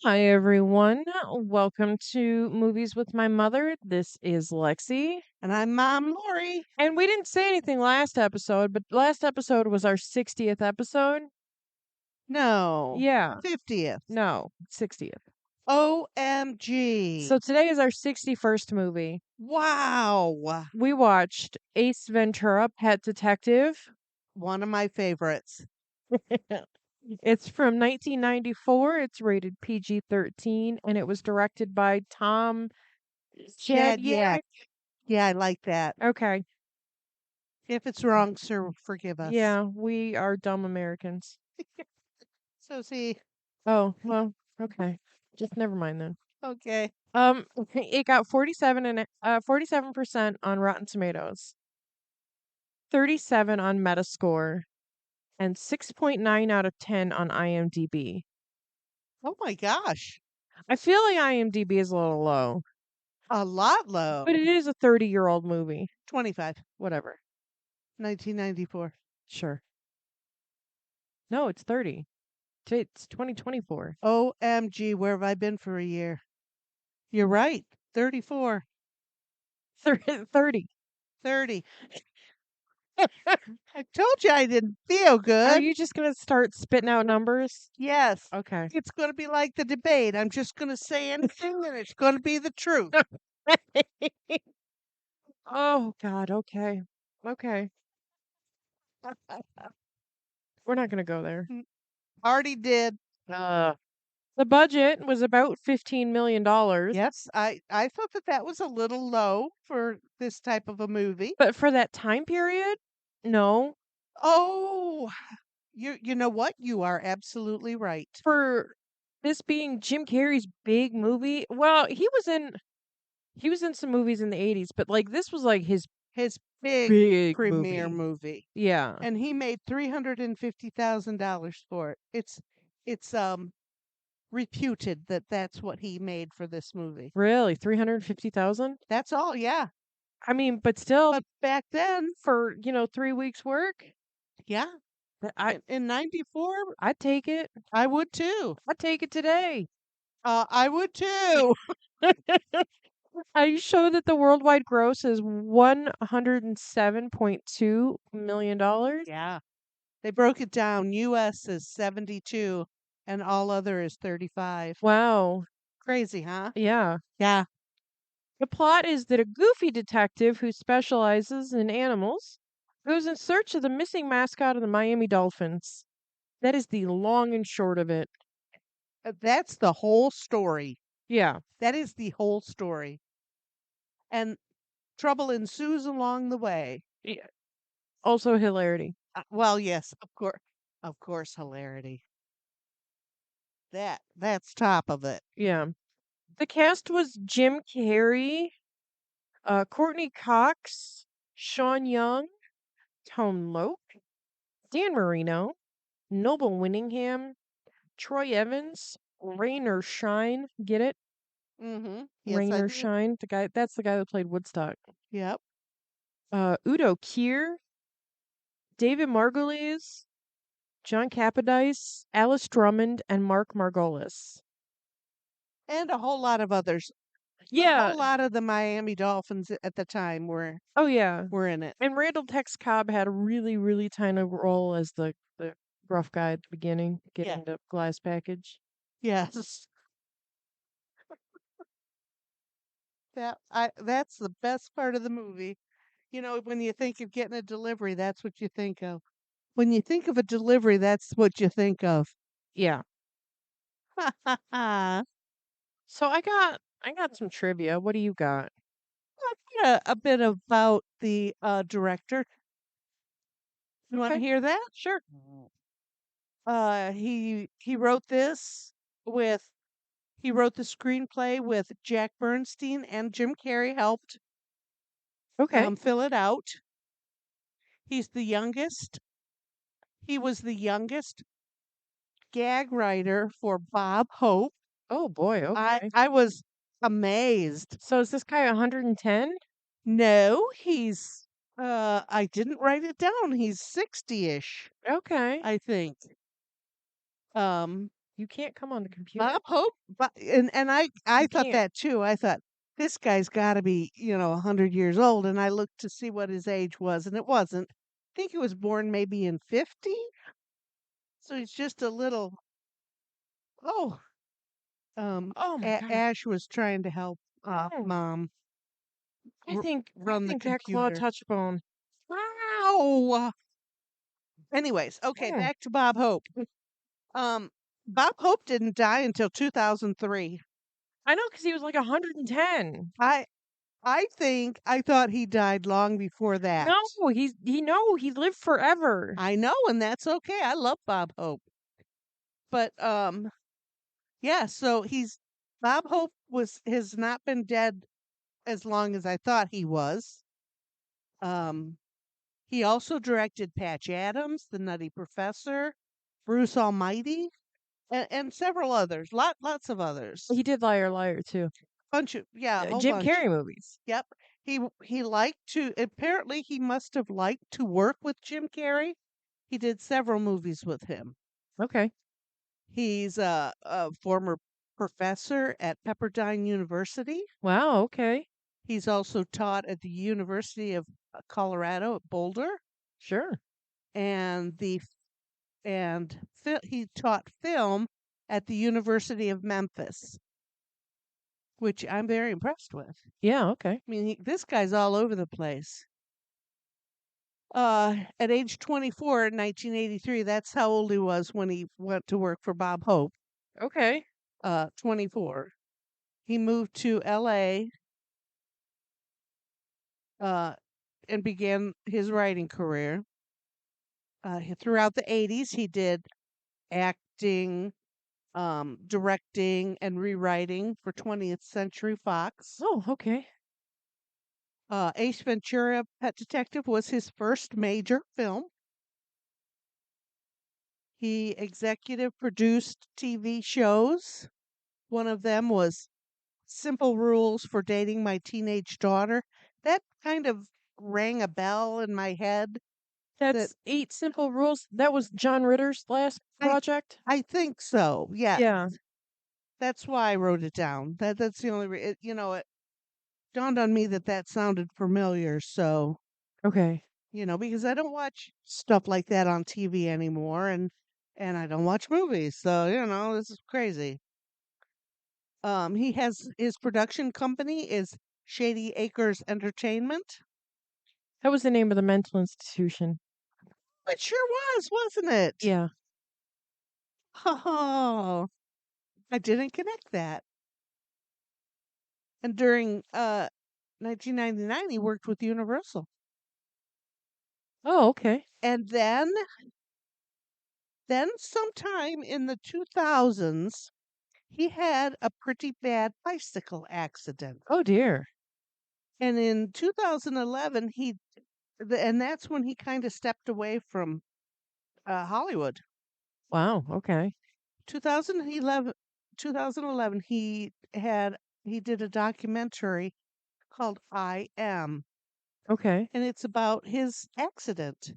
Hi, everyone. Welcome to Movies with My Mother. This is Lexi. And I'm Mom Lori. And we didn't say anything last episode, but last episode was our 60th episode. No, Yeah. 50th. No, 60th. OMG. So today is our 61st movie. Wow. We watched Ace Ventura Pet Detective. One of my favorites. It's from 1994. It's rated PG-13, and it was directed by Tom Shadyac. Yak. Yeah, I like that. Okay. If it's wrong, sir, forgive us. Yeah, we are dumb Americans. So see, Oh, well, okay. Just never mind then. okay. It got 47% on Rotten Tomatoes, 37 on Metascore, and 6.9 out of 10 on IMDb. Oh my gosh. I feel like IMDb is a little low, A lot low. but it is a 30-year-old movie. 25. Whatever. 1994. Sure. No, it's 30. It's 2024. OMG, where have I been for a year? You're right. 34. 30. 30. I told you I didn't feel Are good. you just going to start spitting out numbers? Yes. Okay. It's going to be like the debate. I'm just going to say anything and it's going to be the truth. Oh, God. Okay. Okay. We're not going to go there. Already did. Uh, the budget was about $15 million, Yes, I thought that was a little low for this type of a movie. but for that time period, no. Oh, you know what? You are absolutely right. For this being Jim Carrey's big movie, well, he was in some movies in the 80s, but like this was like his His big big premiere movie. movie. Yeah. And he made $350,000 for it. It's reputed that that's what he made for this movie. Really? 350,000? That's all, yeah. I mean, but still But back then, for, 3 weeks work, yeah, in 94, I'd take it. I would too. I'd take it today. I would too. Are you sure that the worldwide gross is $107.2 million? Yeah. They broke it down. US is 72 and all other is 35. Wow. Crazy, huh? Yeah. Yeah. The plot is that a goofy detective who specializes in animals goes in search of the missing mascot of the Miami Dolphins. That is the long and short of it. That's the whole story. Yeah. That is the whole story. And trouble ensues along the way. Yeah. Also hilarity. Well, yes, of course. Of course, hilarity. That's top of it. Yeah. The cast was Jim Carrey, Courtney Cox, Sean Young, Tone Loc, Dan Marino, Noble Winningham, Troy Evans, Rainer Shine. Get it? Yes, I Rainer do. Shine. That's the guy that played Woodstock. Yep. Udo Kier, David Margulies, John Capodice, Alice Drummond, and Mark Margolis. And a whole lot of others. A Yeah. whole lot of the Miami Dolphins at the time were Oh yeah. in it. And Randall Tex Cobb had a really, really tiny role as the rough guy at the beginning, getting the glass package. Yes. That's the best part of the movie. You know, when you think of getting a delivery, that's what you think of. When you think of a delivery, that's what you think of. Yeah. I've So I got some trivia. What do you got? got a bit about the director. You want to Okay. hear that? Sure. He wrote this with he wrote the screenplay with Jack Bernstein and Jim Carrey helped Okay. fill it out. He's the youngest. He was the youngest gag writer for Bob Hope. Oh boy, okay. I was amazed. So is this guy 110? No, he's I didn't write it down. He's 60-ish, Okay. I think. Um You can't come on the computer? Bob Hope, and I You thought can't. that too. I thought this guy's got to be 100 years old, and I looked to see what his age was, and it wasn't. I think he was born maybe in 50, so he's just a little. Oh, Oh my god. Ash was trying to help Oh, mom I run the think that claw computer. touched bone. Wow. Anyways, okay, Mm. back to Bob Hope. Um, Bob Hope didn't die until 2003. I know because he was like 110. I I thought he died long before that. No, he lived forever. I know, and that's okay. I love Bob Hope. But yeah, so he's Bob Hope was has not been dead as long as I thought he was. Um he also directed Patch Adams, The Nutty Professor, Bruce Almighty, and several others. Lots of others. He did Liar Liar too. Bunch of yeah, a whole Jim bunch. Carrey movies. Yep. He liked to apparently he must have liked to work with Jim Carrey. He did several movies with him. Okay. He's a former professor at Pepperdine University. Wow, okay. He's also taught at the University of Colorado at Boulder, Sure. and he taught film at the University of Memphis, which I'm very impressed with. Yeah, okay. I mean, this guy's all over the place. At age 24 in 1983, that's how old he was when he went to work for Bob Hope. Okay. 24. He moved to LA uh, and began his writing career. Throughout the 80s, he did acting, directing, and rewriting for 20th Century Fox. Oh, okay. Ace Ventura Pet Detective was his first major film. He executive produced TV shows. One of them was Simple Rules for Dating My Teenage Daughter. That kind of rang a bell in my head that That's 8 Simple Rules. That was John Ritter's last I project? I think so. Yeah, Yeah. that's why I wrote it down. That's the only it dawned on me that that sounded familiar. So, Okay. because I don't watch stuff like that on TV anymore, and I don't watch movies. So, this is crazy. He has his production company is Shady Acres Entertainment. That was the name of the mental institution. It sure was, wasn't it? Yeah. Oh, I didn't connect that. And during 1999, he worked with Universal. Oh, okay. And then sometime in the 2000s, he had a pretty bad bicycle accident. Oh dear. And in 2011, and that's when he kind of stepped away from Hollywood. Wow, okay. 2011, 2011, he did a documentary called I Am, Okay. and it's about his accident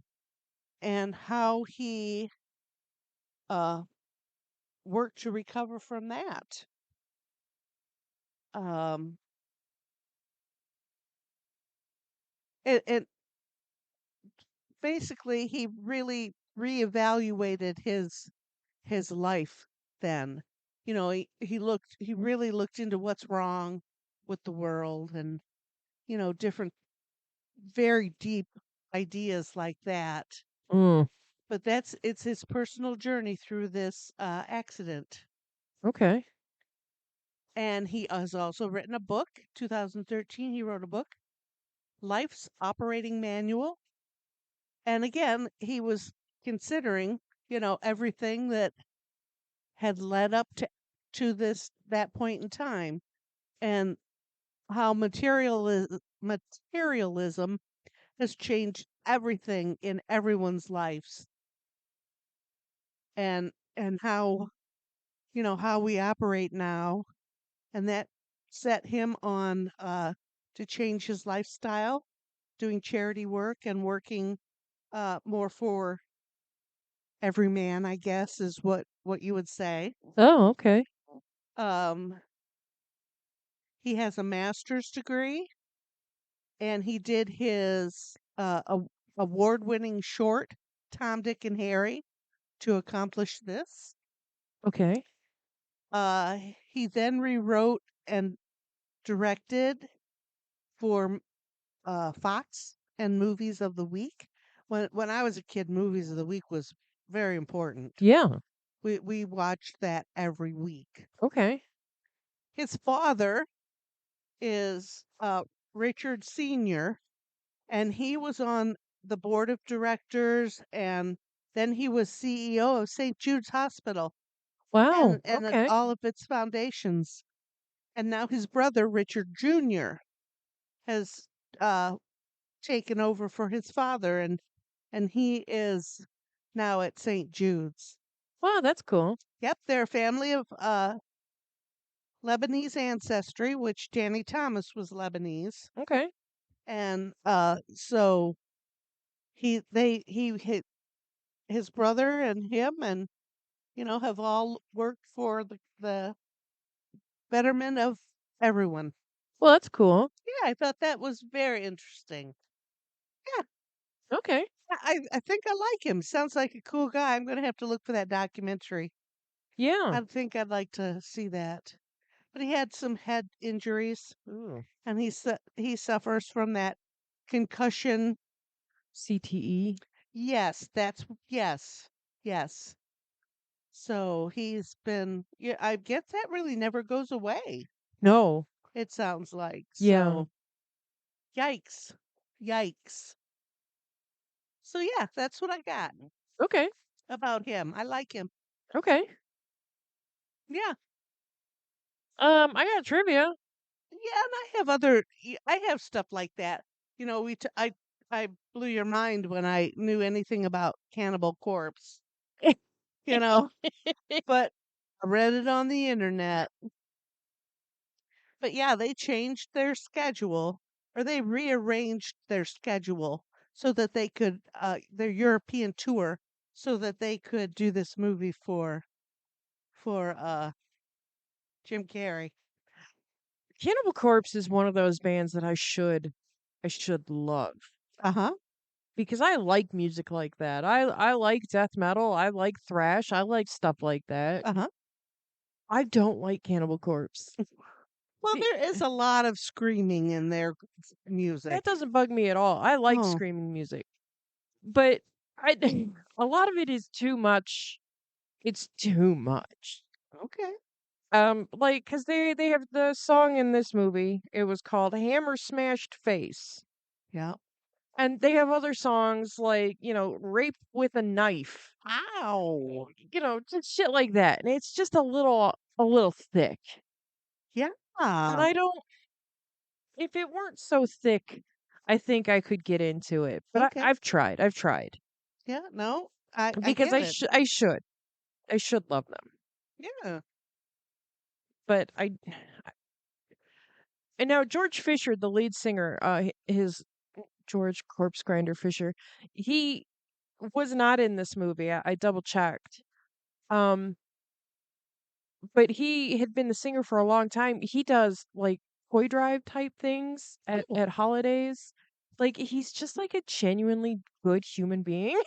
and how he uh, worked to recover from that. Um, and basically, he really reevaluated his life then. He really looked into what's wrong with the world and different very deep ideas like that. Mm, But it's his personal journey through this accident. okay. And he has also written a book. 2013, he wrote a book, Life's Operating Manual. And again, he was considering, everything that had led up to that point in time, and how materialism has changed everything in everyone's lives, and how we operate now, and that set him on to change his lifestyle, doing charity work and working more for every man, I guess, is what what you would say. Oh, okay. Um, he has a master's degree, and he did his award-winning short, Tom, Dick, and Harry, to accomplish this. Okay. He then rewrote and directed for Fox and Movies of the Week. When I was a kid, Movies of the Week was very important. Yeah. We watched that every week. Okay. His father is Richard Senior, and he was on the board of directors, and then he was CEO of St. Jude's Hospital Wow. and Okay. all of its foundations. And now his brother Richard Jr. has uh, taken over for his father, and he is now at St. Jude's. Wow, that's cool. Yep, they're a family of Lebanese ancestry, which Danny Thomas was Lebanese, Okay. and so his brother and him and have all worked for the betterment of everyone. Well, that's cool. Yeah, I thought that was very interesting. Yeah, Okay. I think I like him. Sounds like a cool guy. I'm gonna have to look for that documentary. Yeah. I think I'd like to see that. But he had some head injuries, Ooh. and he suffers from that concussion. CTE. Yes, yes, yes. So he's been, yeah, I guess that really never goes away. No. It sounds like. Yeah. So yikes. Yikes. So yeah, that's what I got Okay. about him. I like him. Okay. Yeah. I got trivia. Yeah, and I have stuff like that. I blew your mind when I knew anything about Cannibal Corpse, you know, but I read it on the internet. But yeah, they changed their schedule, or they rearranged their schedule so that they could their European tour, so that they could do this movie for Jim Carrey. Cannibal Corpse is one of those bands that I should love Uh-huh. because I like music like that. I like death metal, I like thrash, I like stuff like that. Uh-huh. I don't like Cannibal Corpse. Well, Be- there is a lot of screaming in their That music. doesn't bug me at all. I like Oh, screaming music. But I a lot of it is too much. It's too much. okay. Like, cause they have the song in this movie. It was called "Hammer Smashed Face," Yeah. and they have other songs like "Rape with a Knife," Ow. just shit like that. And it's just a little thick. Yeah. And I don't. If it weren't so thick, I think I could get into it. But Okay. I've tried. I've tried Yeah. No, I because get I it. should. I should love them. Yeah. But I and now George Fisher, the lead singer, his George Corpse Grinder Fisher, he was not in this movie. I double checked. Um, but he had been the singer for a long time. He does like toy drive type things at Oh, at holidays. Like he's just like a genuinely good human being.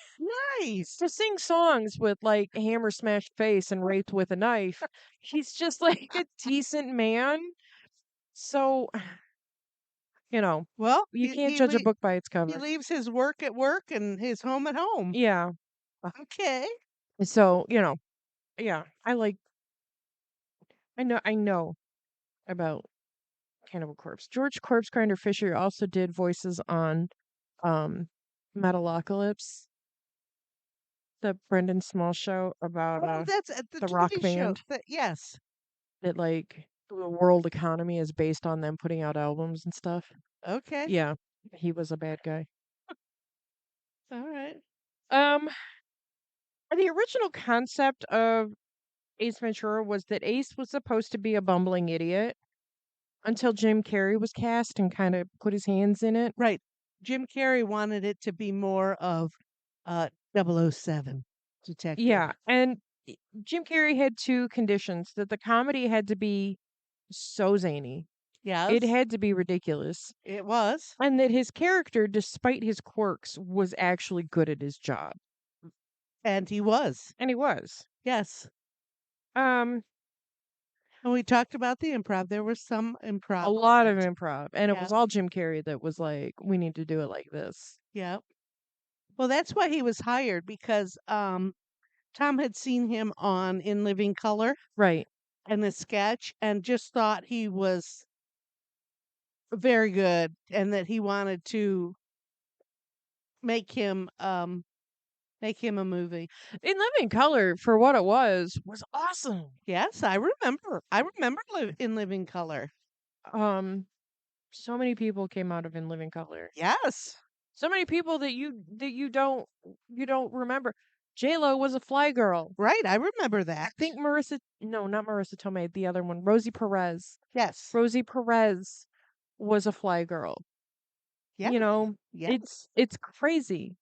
nice. To sing songs with like hammer smashed face and raped with a knife. He's just like a decent man. So, you know, Well, you can't judge a book by its he cover. leaves his work at work and his home at home. Yeah. Okay. So, yeah, I know about Cannibal Corpse. George Corpse Grinder Fisher also did voices on um Metalocalypse, the Brendan Small show about Oh, that's the the rock TV show. band That yes. that like the world economy is based on them putting out albums and stuff. Okay. Yeah, he was a bad guy. All right. Um the original concept of Ace Ventura was that Ace was supposed to be a bumbling idiot until Jim Carrey was cast and kind of put his hands in it. Right. Jim Carrey wanted it to be more of 007 detective. Yeah, and Jim Carrey had two conditions: that the comedy had to be so zany, it Yes, had to be ridiculous, it was. and that his character, despite his quirks, was actually good at his job. And he was. And he was. Yes. Um, And we talked about the improv. There was some a improv on lot of it. improv, and it Yeah. was all Jim Carrey that was like, "We need to do it like this." Yeah. Well, that's why he was hired because Tom had seen him on In Living Color Right. and the sketch and just thought he was very good and that he wanted to make him make him a movie. In Living Color, for what it was awesome. Yes, I remember. I remember In Living Color. Um, so many people came out of In Living Color. Yes. So many people that you don't remember. J Lo was a fly girl. Right, I remember I that. think Marissa, no, not Marissa Tomei, the other one, Rosie Perez. Yes. Rosie Perez was a fly girl. Yes. You know, Yes. it's crazy.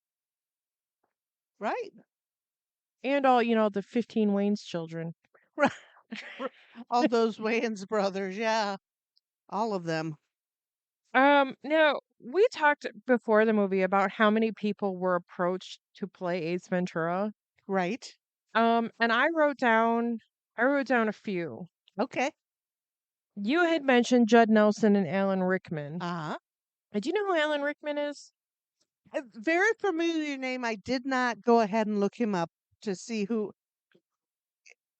Right. And all, the 15 Wayne's children. Right. All those Wayans brothers, yeah. All of them. Now we talked before the movie about how many people were approached to play Ace Ventura. Right. And I wrote down a few. Okay. You had mentioned Judd Nelson and Alan Rickman. Uh-huh. Do you know who Alan Rickman is? A very familiar name. I did not go ahead and look him up to see who.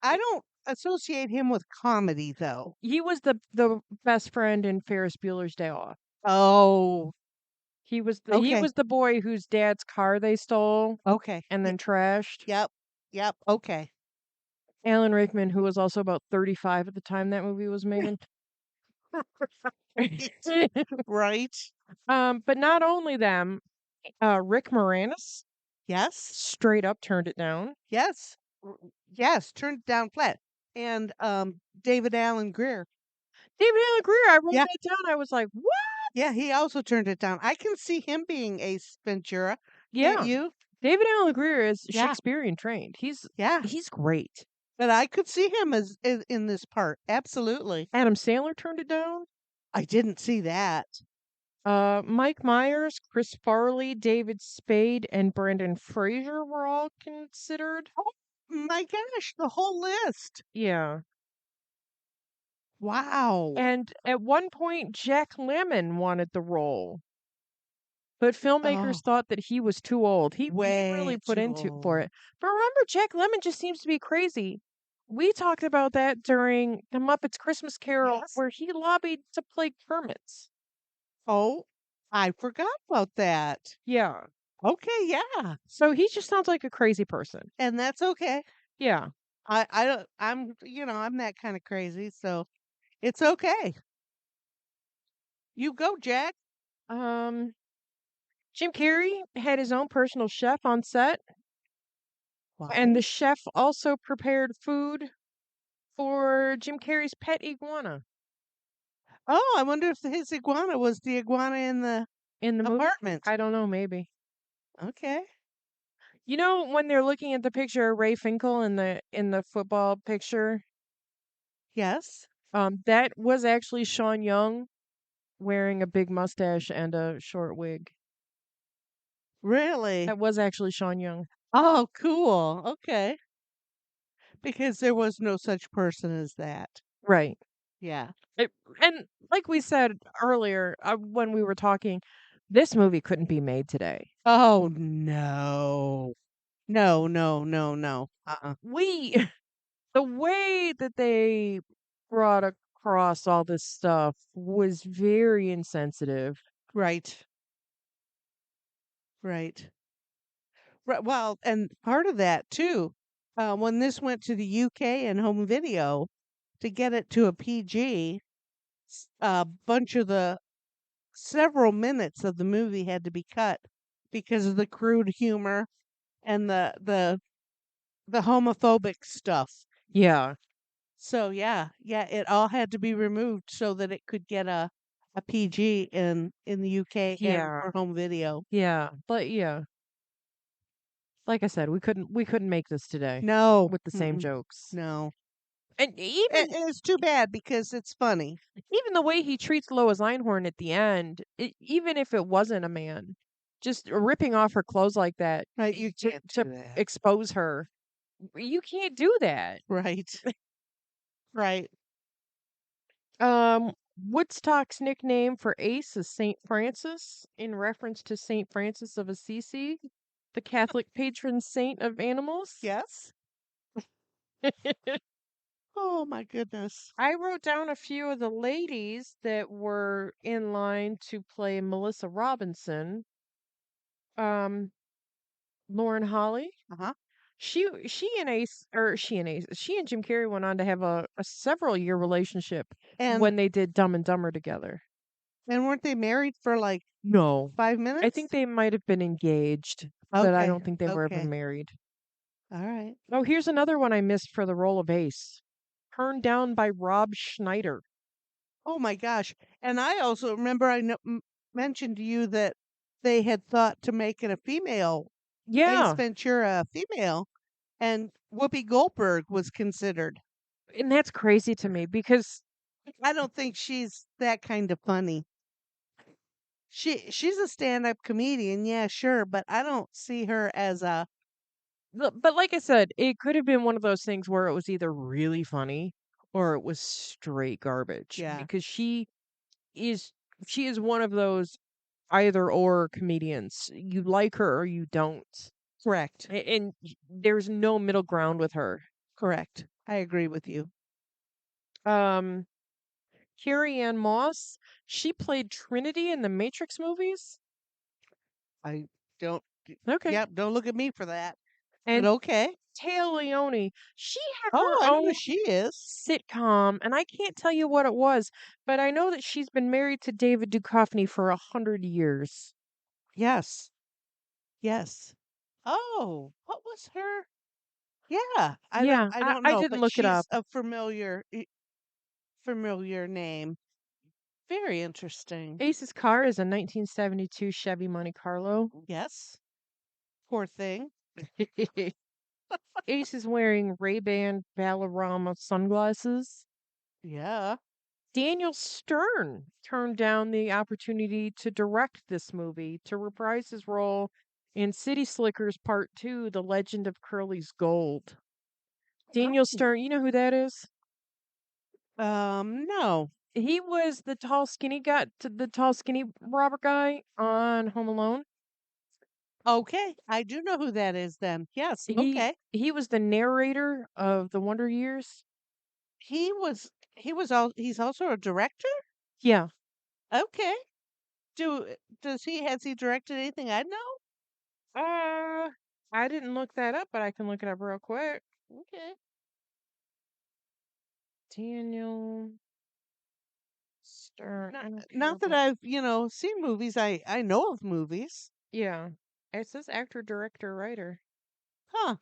I don't associate him with comedy, though. He was the best friend in Ferris Bueller's Day Off. Oh, He okay. was the boy whose dad's car they stole Okay. and then trashed. Yep. Yep. Okay. Alan Rickman, who was also about 35 at the time that movie was made. Right. Right. But not only them, Rick Moranis Yes. straight up turned it down. Yes. Yes. Turned it down flat. And David Allen Greer. David Allen Greer, I wrote Yeah. that down. I was like, what? Yeah. He also turned it down. I can see him being Ace Ventura. Can't Yeah. you? David Allen Greer is Yeah. Shakespearean trained. He's Yeah. he's great. But I could see him as in this part. Absolutely. Adam Sandler turned it down. I didn't see that. Mike Myers, Chris Farley, David Spade, and Brendan Fraser were all considered. Oh my gosh, the whole list. Yeah. Wow. And at one point, Jack Lemmon wanted the role, but filmmakers Oh, thought that he was too old. He really way put too into for old. it. But remember, Jack Lemmon just seems to be crazy. We talked about that during the Muppets Christmas Carol, Yes. where he lobbied to play Kermit's. Oh, I forgot about that. Yeah. Okay, yeah. So he just sounds like a crazy person. And that's okay. Yeah. I don't I'm that kind of crazy, so it's okay. You go, Jack. Um, Jim Carrey had his own personal chef on set, and Why? the chef also prepared food for Jim Carrey's pet iguana Oh, I wonder if his iguana was the iguana in the in the movie. apartment. I don't know, maybe. Okay. You know when they're looking at the picture of Ray Finkel in the football picture, Yes. that was actually Sean Young wearing a big mustache and a short wig. Really? That was actually Sean Young. Oh, cool. Okay. Because there was no such person as that. Right. Yeah. And like we said earlier, when we were talking, this movie couldn't be made today. Oh, no. No, no, no, no. Uh-uh. We the way that they brought across all this stuff was very insensitive. Right. Right. Right. Well, and part of that too, when this went to the UK and home video to get it to a PG, a bunch of the several minutes of the movie had to be cut because of the crude humor and the homophobic stuff. Yeah. So yeah, yeah, it all had to be removed so that it could get a PG in the UK and Yeah. for home video. Yeah. But yeah. Like I said, we couldn't make this today No. with the same Mm-mm. jokes. No. And even And it's too bad because it's funny. even the way he treats Lois Einhorn at the end, even if it wasn't a man, just ripping off her clothes like that Right? You to can't to do that. expose her, you can't do that. Right. Right. Woodstock's nickname for Ace is Saint Francis, in reference to Saint Francis of Assisi, the Catholic patron saint of animals. Yes. Oh my goodness. I wrote down a few of the ladies that were in line to play Melissa Robinson. Um, Lauren Holly. Uh-huh. She and Jim Carrey went on to have a several year relationship And when they did Dumb and Dumber together. weren't they married for like No, 5 I think minutes? they might have been engaged, but I Okay. don't think they were ever Okay. married. All right. Oh, here's another one I missed for the role of Ace. Turned down by Rob Schneider. Oh my gosh. And I also remember mentioned to you that they had thought to make it a female, Ace Yeah, Ventura a female, and Whoopi Goldberg was considered. and that's crazy to me because I don't think she's that kind of funny. She's a stand-up comedian, yeah, sure, but I don't see her as a but like I said, it could have been one of those things where it was either really funny or it was straight garbage yeah, because is she is one of those either or comedians. You like her or you don't. correct. And there's no middle ground with her. Correct. I agree with you. Um Carrie Ann Moss, she played Trinity in the Matrix movies. I don't Okay. yep, don't look at me for that. But And okay. Taya Leone, she had Oh, her I know who own she is. sitcom, and I can't tell you what it was, but I know that she's been married to David Duchovny for 100 years. Yes. Yes. Oh, what was her? Yeah, Yeah, I I, don't I know, didn't but look it she's up. a familiar name. Very interesting. Ace's car is a 1972 Chevy Monte Carlo. Yes. Poor thing. Ace is wearing Ray-Ban Ballerama sunglasses. Yeah. Daniel Stern turned down the opportunity to direct this movie to reprise his role in City Slickers Part 2, The Legend of Curly's Gold. Daniel Oh. Stern, you know who that is? No. He was the tall skinny robber guy on Home Alone. Okay, I do know who that is then. Yes, okay. He was the narrator of The Wonder Years. He's also a director? Yeah. Okay. Has he directed anything I know? Uh I didn't look that up, but I can look it up real quick. Okay. Daniel Stern. I don't care Not that about. I've, seen movies. I know of movies. Yeah. It says actor, director, writer. Huh.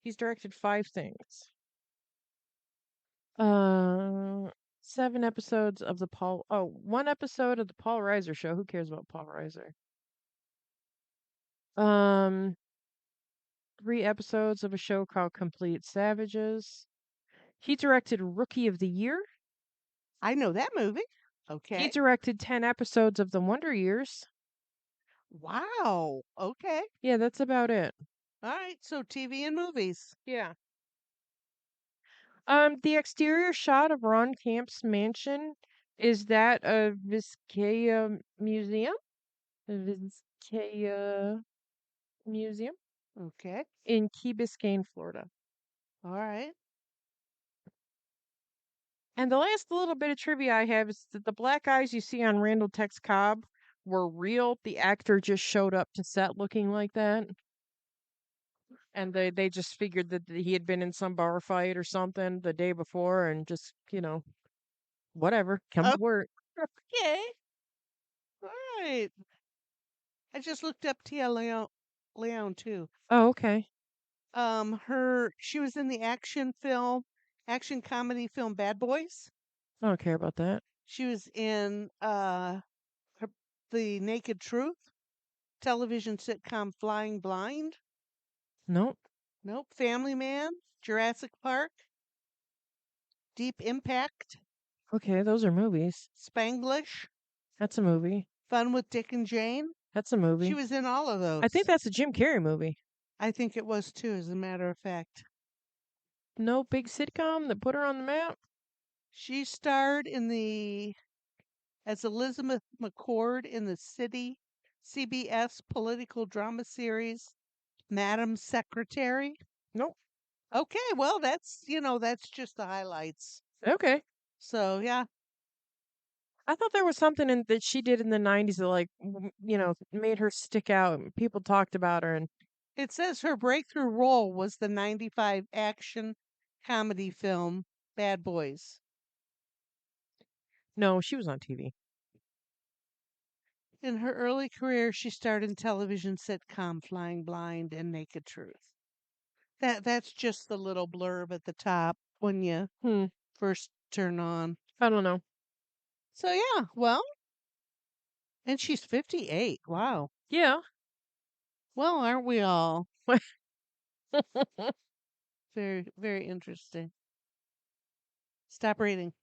He's directed 5 things. Uh, 7 episodes of one episode of the Paul Reiser show. Who cares about Paul Reiser? Um, 3 episodes of a show called Complete Savages. He directed Rookie of the Year. I know that movie. He Okay. directed 10 episodes of The Wonder Years. Wow. Okay. Yeah, that's about it. All right. So TV and movies. Yeah. The exterior shot of Ron Camp's mansion is that of Vizcaya Museum. Vizcaya Museum Okay. in Key Biscayne, Florida. All right. And the last little bit of trivia I have is that the black eyes you see on Randall Tex Cobb were real. The actor just showed up to set looking like that. And they just figured that he had been in some bar fight or something the day before and just, whatever, come to work. Okay. All right. I just looked up Tia Leon too. Oh, okay. She was in the action comedy film Bad Boys. I don't care about that. She was in her, The Naked Truth television sitcom Flying Blind. Nope. Nope. Family Man, Jurassic Park, Deep Impact, Okay, those are movies. Spanglish, That's a movie. Fun with Dick and Jane. That's a She movie. was in all of I think those. that's a Jim Carrey movie. I think it was too, as a matter of fact. No big sitcom that put her on the map. She starred in the as Elizabeth McCord in the City CBS political drama series Madam Secretary. Nope. Okay, well that's just the highlights. Okay. So yeah, I thought there was something that she did in the 90s that, like, made her stick out and people talked about her. And it says her breakthrough role was the 95 action comedy film Bad Boys. no, she was on TV. In her early career, she starred in television sitcom Flying Blind and Naked Truth. That's just the little blurb at the top when you Hmm. first turn on. I don't know. So yeah, well, and she's 58. Wow. Yeah. Well, aren't we all? Very, very interesting. Stop reading.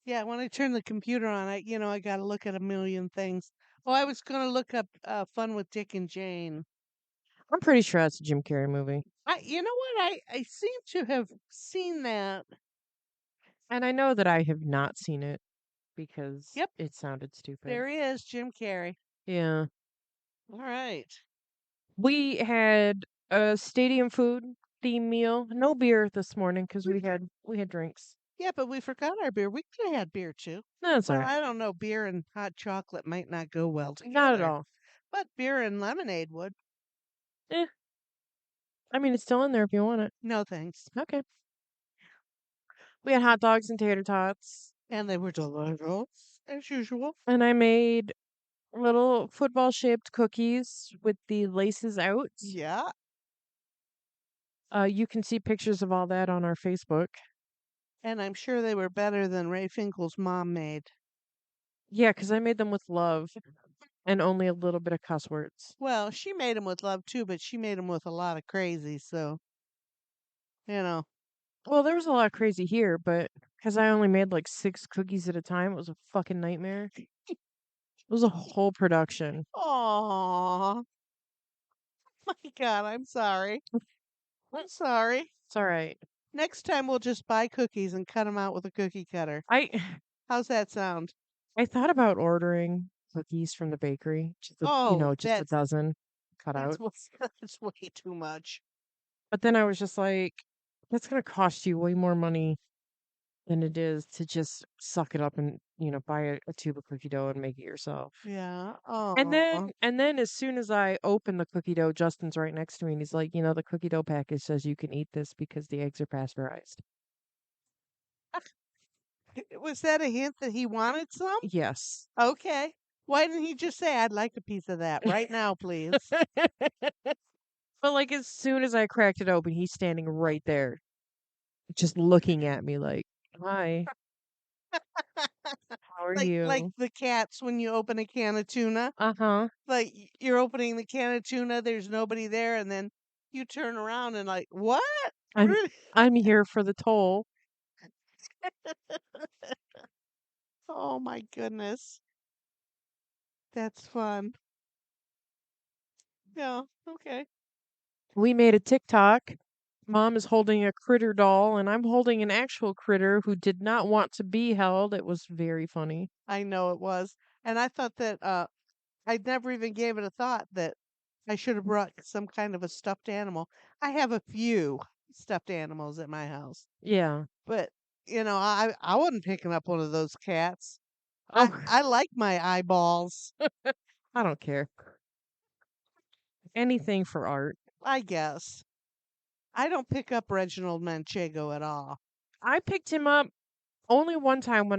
Yeah, when I turn the computer on, I got to look at a million things. Oh, I was going to look up Fun with Dick and Jane. I'm pretty sure that's a Jim Carrey movie. You know what? I seem to have seen that. And I know that I have not seen it because Yep, it sounded stupid. there he is, Jim Carrey. Yeah. All right. We had a stadium food theme meal. No beer this morning because we had drinks. Yeah, but we forgot our beer. We could have had beer too. No, that's all Well, right. I don't know. Beer and hot chocolate might not go well Not at together, all. but beer and lemonade would. Eh, I mean, it's still in there if you want it. No thanks. Okay. We had hot dogs and tater tots. And they were delicious as usual. And I made little football shaped cookies with the laces out. Yeah. You can see pictures of all that on our Facebook. And I'm sure they were better than Ray Finkel's mom made. Yeah, because I made them with love and only a little bit of cuss words. Well, she made them with love too, but she made them with a lot of crazy. So, you know, Well, there was a lot of crazy here, but because I only made like 6 cookies at a time, it was a fucking nightmare. It was a whole production. oh my God, I'm sorry. I'm sorry. It's all right. Next time we'll just buy cookies and cut them out with a cookie cutter. I How's that sound? I thought about ordering cookies from the bakery, Oh, just a dozen cut that's out. what that's way too much. But then I was just like, that's gonna cost you way more money than it is to just suck it up and, buy a tube of cookie dough and make it yourself. Yeah. And then Oh. and then as soon as I open the cookie dough, Justin's right next to me and he's like, the cookie dough package says you can eat this because the eggs are pasteurized. Was that a hint that he wanted some? Yes. Okay. Why didn't he just say, I'd like a piece of that right now, please? But like as soon as I cracked it open, he's standing right there, just looking at me like, "Hi, how are Like you?" the cats when you open a can of tuna. Uh-huh. Like you're opening the can of tuna, there's nobody there, and then you turn around and like, what? I'm Really? I'm here for the toll. Oh my goodness. That's fun. Yeah, okay. We made a TikTok. Mom is holding a critter doll and I'm holding an actual critter who did not want to be held. It was very funny. I know it was. And I thought that I never even gave it a thought that I should have brought some kind of a stuffed animal. I have a few stuffed animals at my house, Yeah. but I wasn't picking up one of those cats. I Oh, I like my eyeballs, I don't care. Anything for art. I guess. I don't pick up Reginald Manchego at all. I picked him up only one time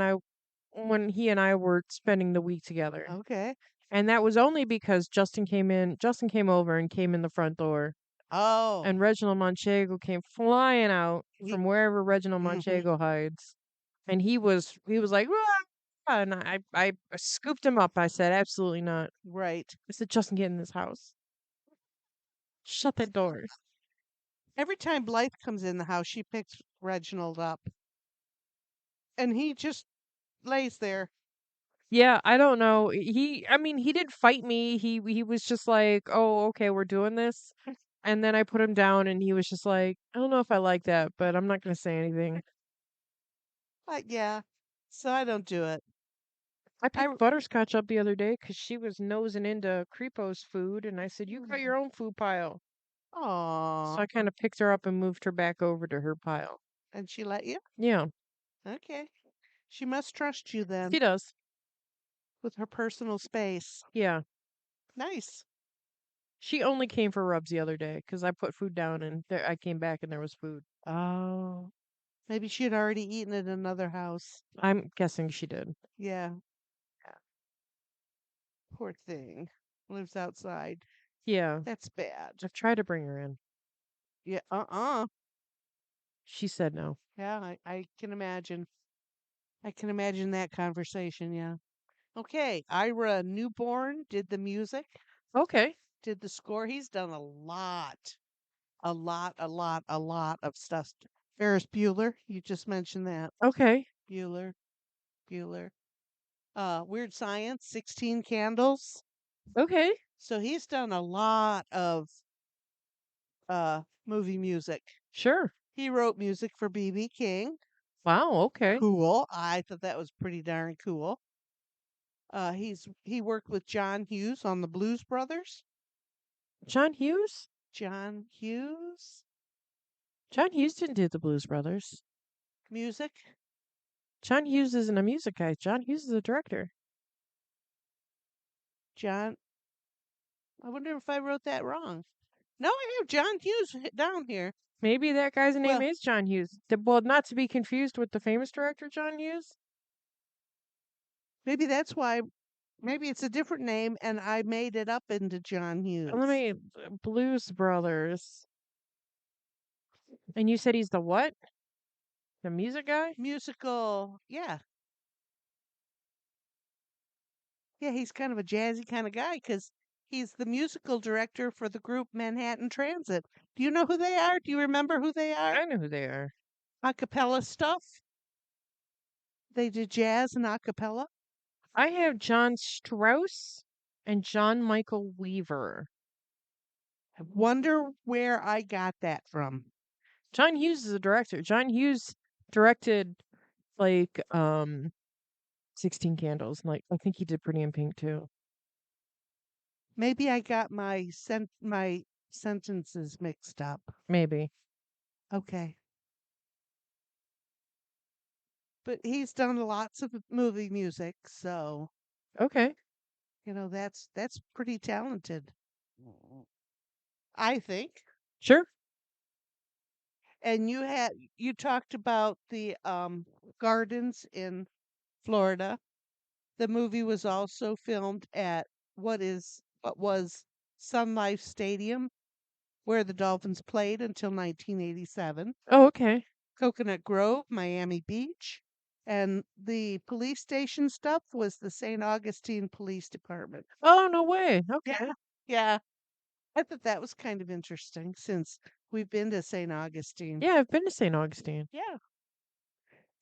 when he and I were spending the week together. Okay. And that was only because Justin came over and came in the front door, Oh, and Reginald Manchego came flying out he, from wherever Reginald hmm Manchego hides. And he was like, "Rah!" And I scooped him up. I said, absolutely not. right. I said, Justin, get in this house. Shut that door. Every time Blythe comes in the house, she picks Reginald up, and he just lays there. Yeah, I don't know. I mean, he did fight me. He was just like, "Oh, okay, we're doing this." And then I put him down and he was just like, "I don't know if I like that, but I'm not going to say anything." Yeah, so I don't do it. I I picked Butterscotch up the other day cuz she was nosing into Creepo's food and I said, "You got your own food pile." Aw, So I kind of picked her up and moved her back over to her pile. and she let you? Yeah, Okay. She must trust you then she does. with her personal space. Yeah. Nice. She only came for rubs the other day cuz I put food down and I came back and there was food. Oh, maybe she had already eaten at another house. I'm guessing she did. Yeah, poor thing. Lives outside. Yeah. That's bad. I've tried to bring her in. Yeah, uh-uh. She said no. Yeah, I can imagine. I can imagine that conversation, yeah. Okay, Ira Newborn did the music, Okay. did the score. He's done a lot, a lot of stuff. Ferris Bueller, you just mentioned that. Okay. Bueller, Bueller. Weird Science, 16 Candles. Okay. So he's done a lot of movie music. Sure. He wrote music for B.B. King. Wow, okay. Cool. I thought that was pretty darn cool. He worked with John Hughes on the Blues Brothers. John Hughes? John Hughes John Hughes didn't do the Blues Brothers. music. John Hughes isn't a music guy. John Hughes is a director. John. I wonder if I wrote that wrong. No, I have John Hughes down here. Maybe that guy's name Well, is John Hughes. Well, not to be confused with the famous director John Hughes. maybe that's why. Maybe it's a different name, and I made it up into John Let Hughes. me Blues Brothers. And you said he's the what? The music guy? Musical. Yeah. Yeah, he's kind of a jazzy kind of guy because he's the musical director for the group Manhattan Transit. Do you know who they are? Do you remember who they are? I know who they are. A cappella stuff. They did jazz and a cappella. I have John Strauss and John Michael Weaver. I wonder where I got that from. John Hughes is a director. John Hughes directed like 16 Candles. And, like I think he did Pretty in Pink too. Maybe I got my sentences mixed up. Maybe. Okay. But he's done lots of movie music, so Okay. that's pretty talented. I think. Sure. And you talked about the gardens in Florida. The movie was also filmed at what was Sun Life Stadium, where the Dolphins played until 1987. Oh, okay. Coconut Grove, Miami Beach, and the police station stuff was the St. Augustine Police Department. Oh, no way. Okay. Yeah, yeah. I thought that was kind of interesting since we've been to St. Augustine. Yeah, I've been to St. Augustine. Yeah.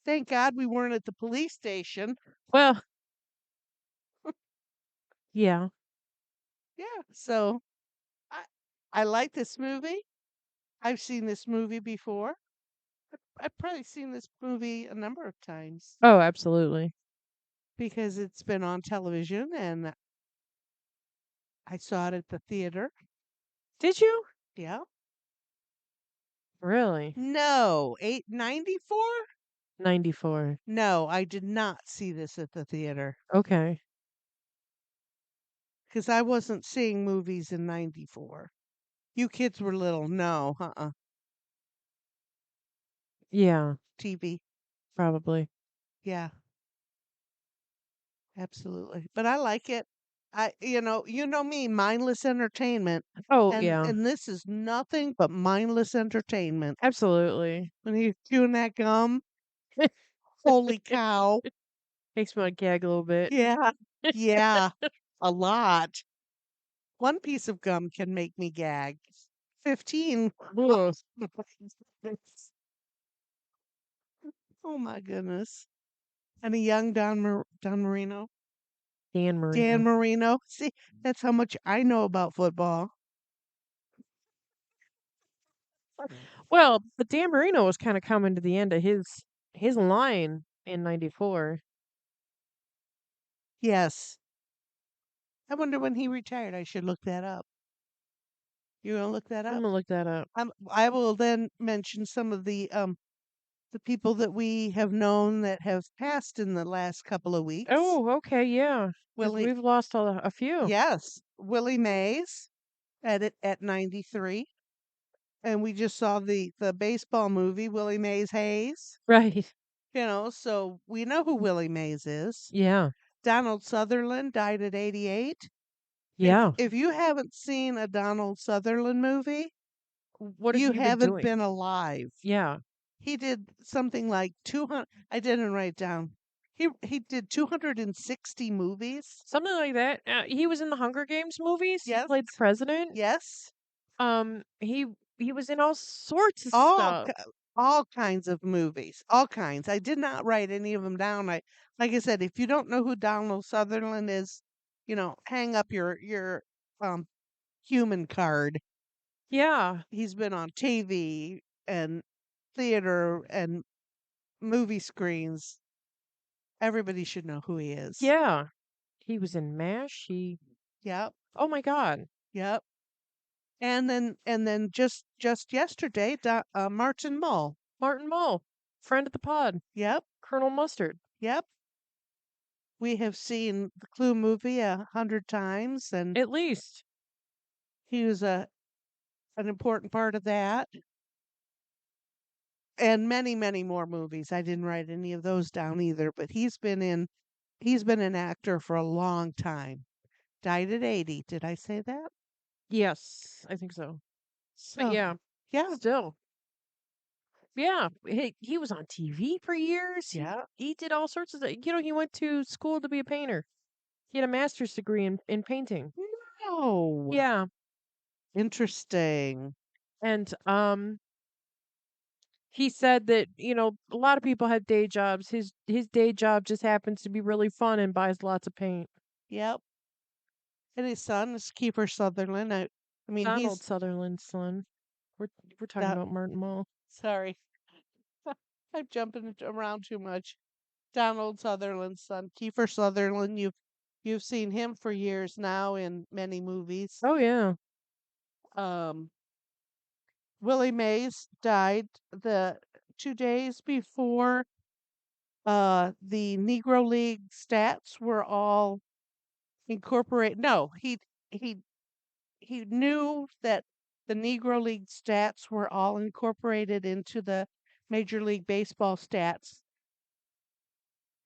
Thank God we weren't at the police station. Well, yeah. Yeah. So I I like this movie. I've seen this movie before. I've probably seen this movie a number of times Oh, absolutely. because it's been on television and I saw it at the theater. Did you? Yeah. Really? No, 894? 94. No, I did not see this at the theater Okay. because I wasn't seeing movies in 94. You kids were little. No, Yeah, TV. probably. Yeah, absolutely. But I like it. You know me, mindless entertainment. Oh, And yeah. and this is nothing but mindless entertainment. Absolutely. When he's chewing that gum, holy cow. Makes me want to gag a little bit. Yeah. Yeah. A lot. One piece of gum can make me gag. 15. Ugh. Oh my goodness. And a young Don Marino. Dan Dan Marino. Marino. See, that's how much I know about football. Well, but Dan Marino was kind of coming to the end of his line in '94. Yes. I wonder when he retired. I should look that up. You gonna look that I'm up? gonna look that up. I will then mention some of the people that we have known that have passed in the last couple of weeks. Oh, okay, yeah. Willie, We've lost a few. yes, Willie Mays at 93, and we just saw the baseball movie Willie Mays Hayes. Right. So we know who Willie Mays is. Yeah. Donald Sutherland died at 88. Yeah. If you haven't seen a Donald Sutherland movie, What have you you been haven't doing? been alive. Yeah. He did something like 200. I didn't write down. He did 260 movies. Something like that. He was in the Hunger Games movies. He Yes. played the president. Yes. He was in all sorts of All stuff. all kinds of movies. All kinds. I did not write any of them down. Like I said, if you don't know who Donald Sutherland is, hang up your um human card. Yeah. He's been on TV and theater and movie screens. Everybody should know who he is. Yeah. He was in MASH. Yep. Oh my God. Yep. And then just yesterday, Martin Mull. Martin Mull, friend of the pod. Yep. Colonel Mustard. Yep. We have seen the Clue movie 100 times, and At least. he was an important part of that, and many many more movies. I didn't write any of those down either, but he's been an actor for a long time. Died at 80. Did I say that? Yes, I think so. But So, yeah, yeah, still. Yeah, he was on TV for years. He yeah. he did all sorts of he went to school to be a painter. He had a master's degree in painting. No. Yeah, Interesting. and he said that, a lot of people have day jobs. His day job just happens to be really fun and buys lots of paint. Yep. And his son is Kiefer Sutherland. I mean, Donald he's Sutherland's son. We're we're talking that. about Martin Mull. Sorry, I'm jumping around too much. Donald Sutherland's son, Kiefer Sutherland. You've seen him for years now in many movies. Oh yeah. Um, Willie Mays died the 2 days before the Negro League stats were all incorporated. No, he he knew that the Negro League stats were all incorporated into the Major League Baseball stats,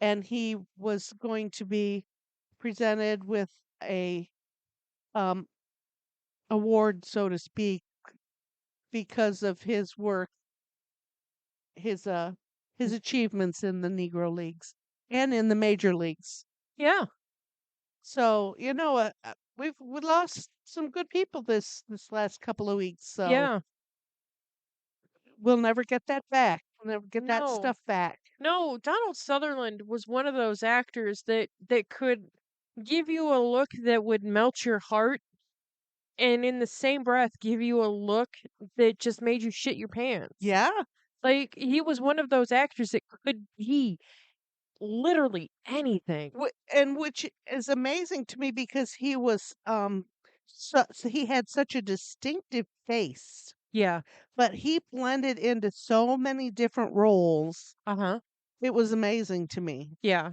and he was going to be presented with a um, award, so to speak, because of his work, his uh, his achievements in the Negro Leagues and in the major leagues. Yeah. So we lost some good people this last couple of weeks. So Yeah. we'll never get that back. We'll never get that No. stuff back. No, Donald Sutherland was one of those actors that could give you a look that would melt your heart and in the same breath give you a look that just made you shit your pants. Yeah. Like he was one of those actors that could be literally anything. And which is amazing to me because he was so he had such a distinctive face, Yeah. but he blended into so many different roles. Uh-huh. It was amazing to me. Yeah.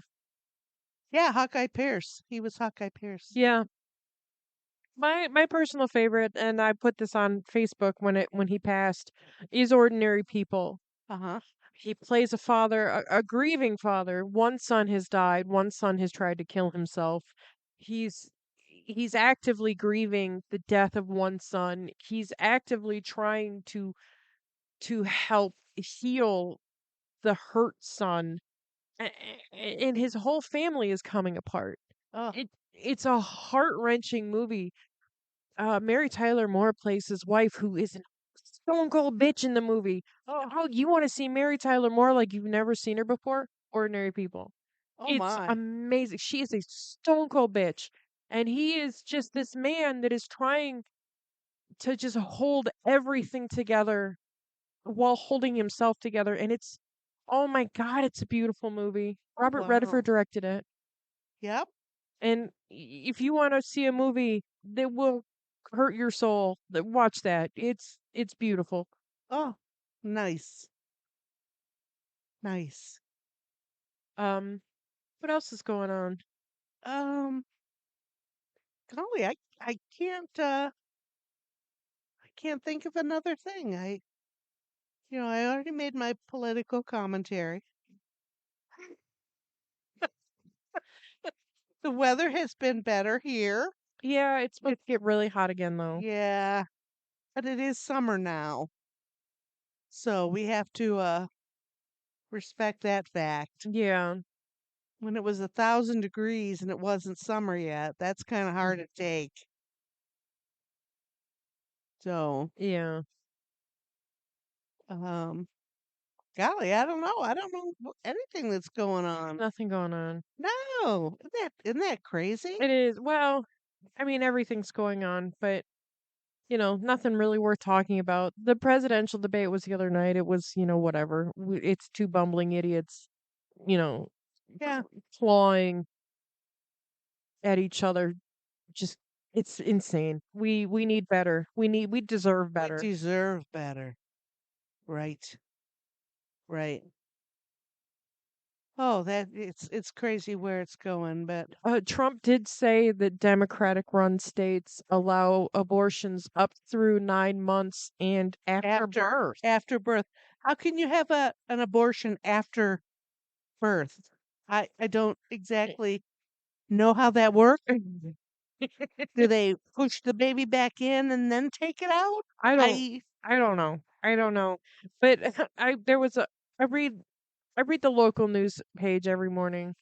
Yeah, Hawkeye Pierce. He was Hawkeye Pierce. Yeah. My personal favorite, and I put this on Facebook when he passed, is Ordinary People. Uh-huh. He plays a father, a grieving father. One son has died, one son has tried to kill himself. He's actively grieving the death of one son. He's actively trying to help heal the hurt son. And his whole family is coming apart. Oh, It's a heart-wrenching movie. Mary Tyler Moore plays his wife, who is an stone cold bitch in the movie. Oh, Oh, you want to see Mary Tyler Moore like you've never seen her before? Ordinary People. oh It's my. amazing. She is a stone cold bitch. And he is just this man that is trying to just hold everything together while holding himself together. And it's, oh my God, it's a beautiful movie. Oh Robert Redford wow. directed it. Yep. And if you want to see a movie that will hurt your soul, watch that. It's beautiful. Oh, nice. Nice. Um, what else is going on? Um, golly, I can't think of another thing. I already made my political commentary. The weather has been better here. Yeah, it's supposed It to get really hot again though. Yeah, but it is summer now. So we have to respect that fact. Yeah, When it was 1,000 degrees and it wasn't summer yet, that's kind of hard to take. So, yeah, um, golly, I don't know. I don't know anything that's going on. nothing going on. No, isn't that crazy? It is, well, I mean, everything's going on, but nothing really worth talking about. The presidential debate was the other night. It was, whatever. It's two bumbling idiots, you know, Yeah, clawing at each other. Just, it's insane. We need better. We deserve we better. deserve better. Right, right. Oh, it's crazy where it's going, but Trump did say that Democratic run states allow abortions up through 9 months and after after birth. after birth, how can you have an abortion after birth? I don't exactly know how that works. Do they push the baby back in and then take it out? I don't I I don't know. I don't know. But I there was a I read I read the local news page every morning,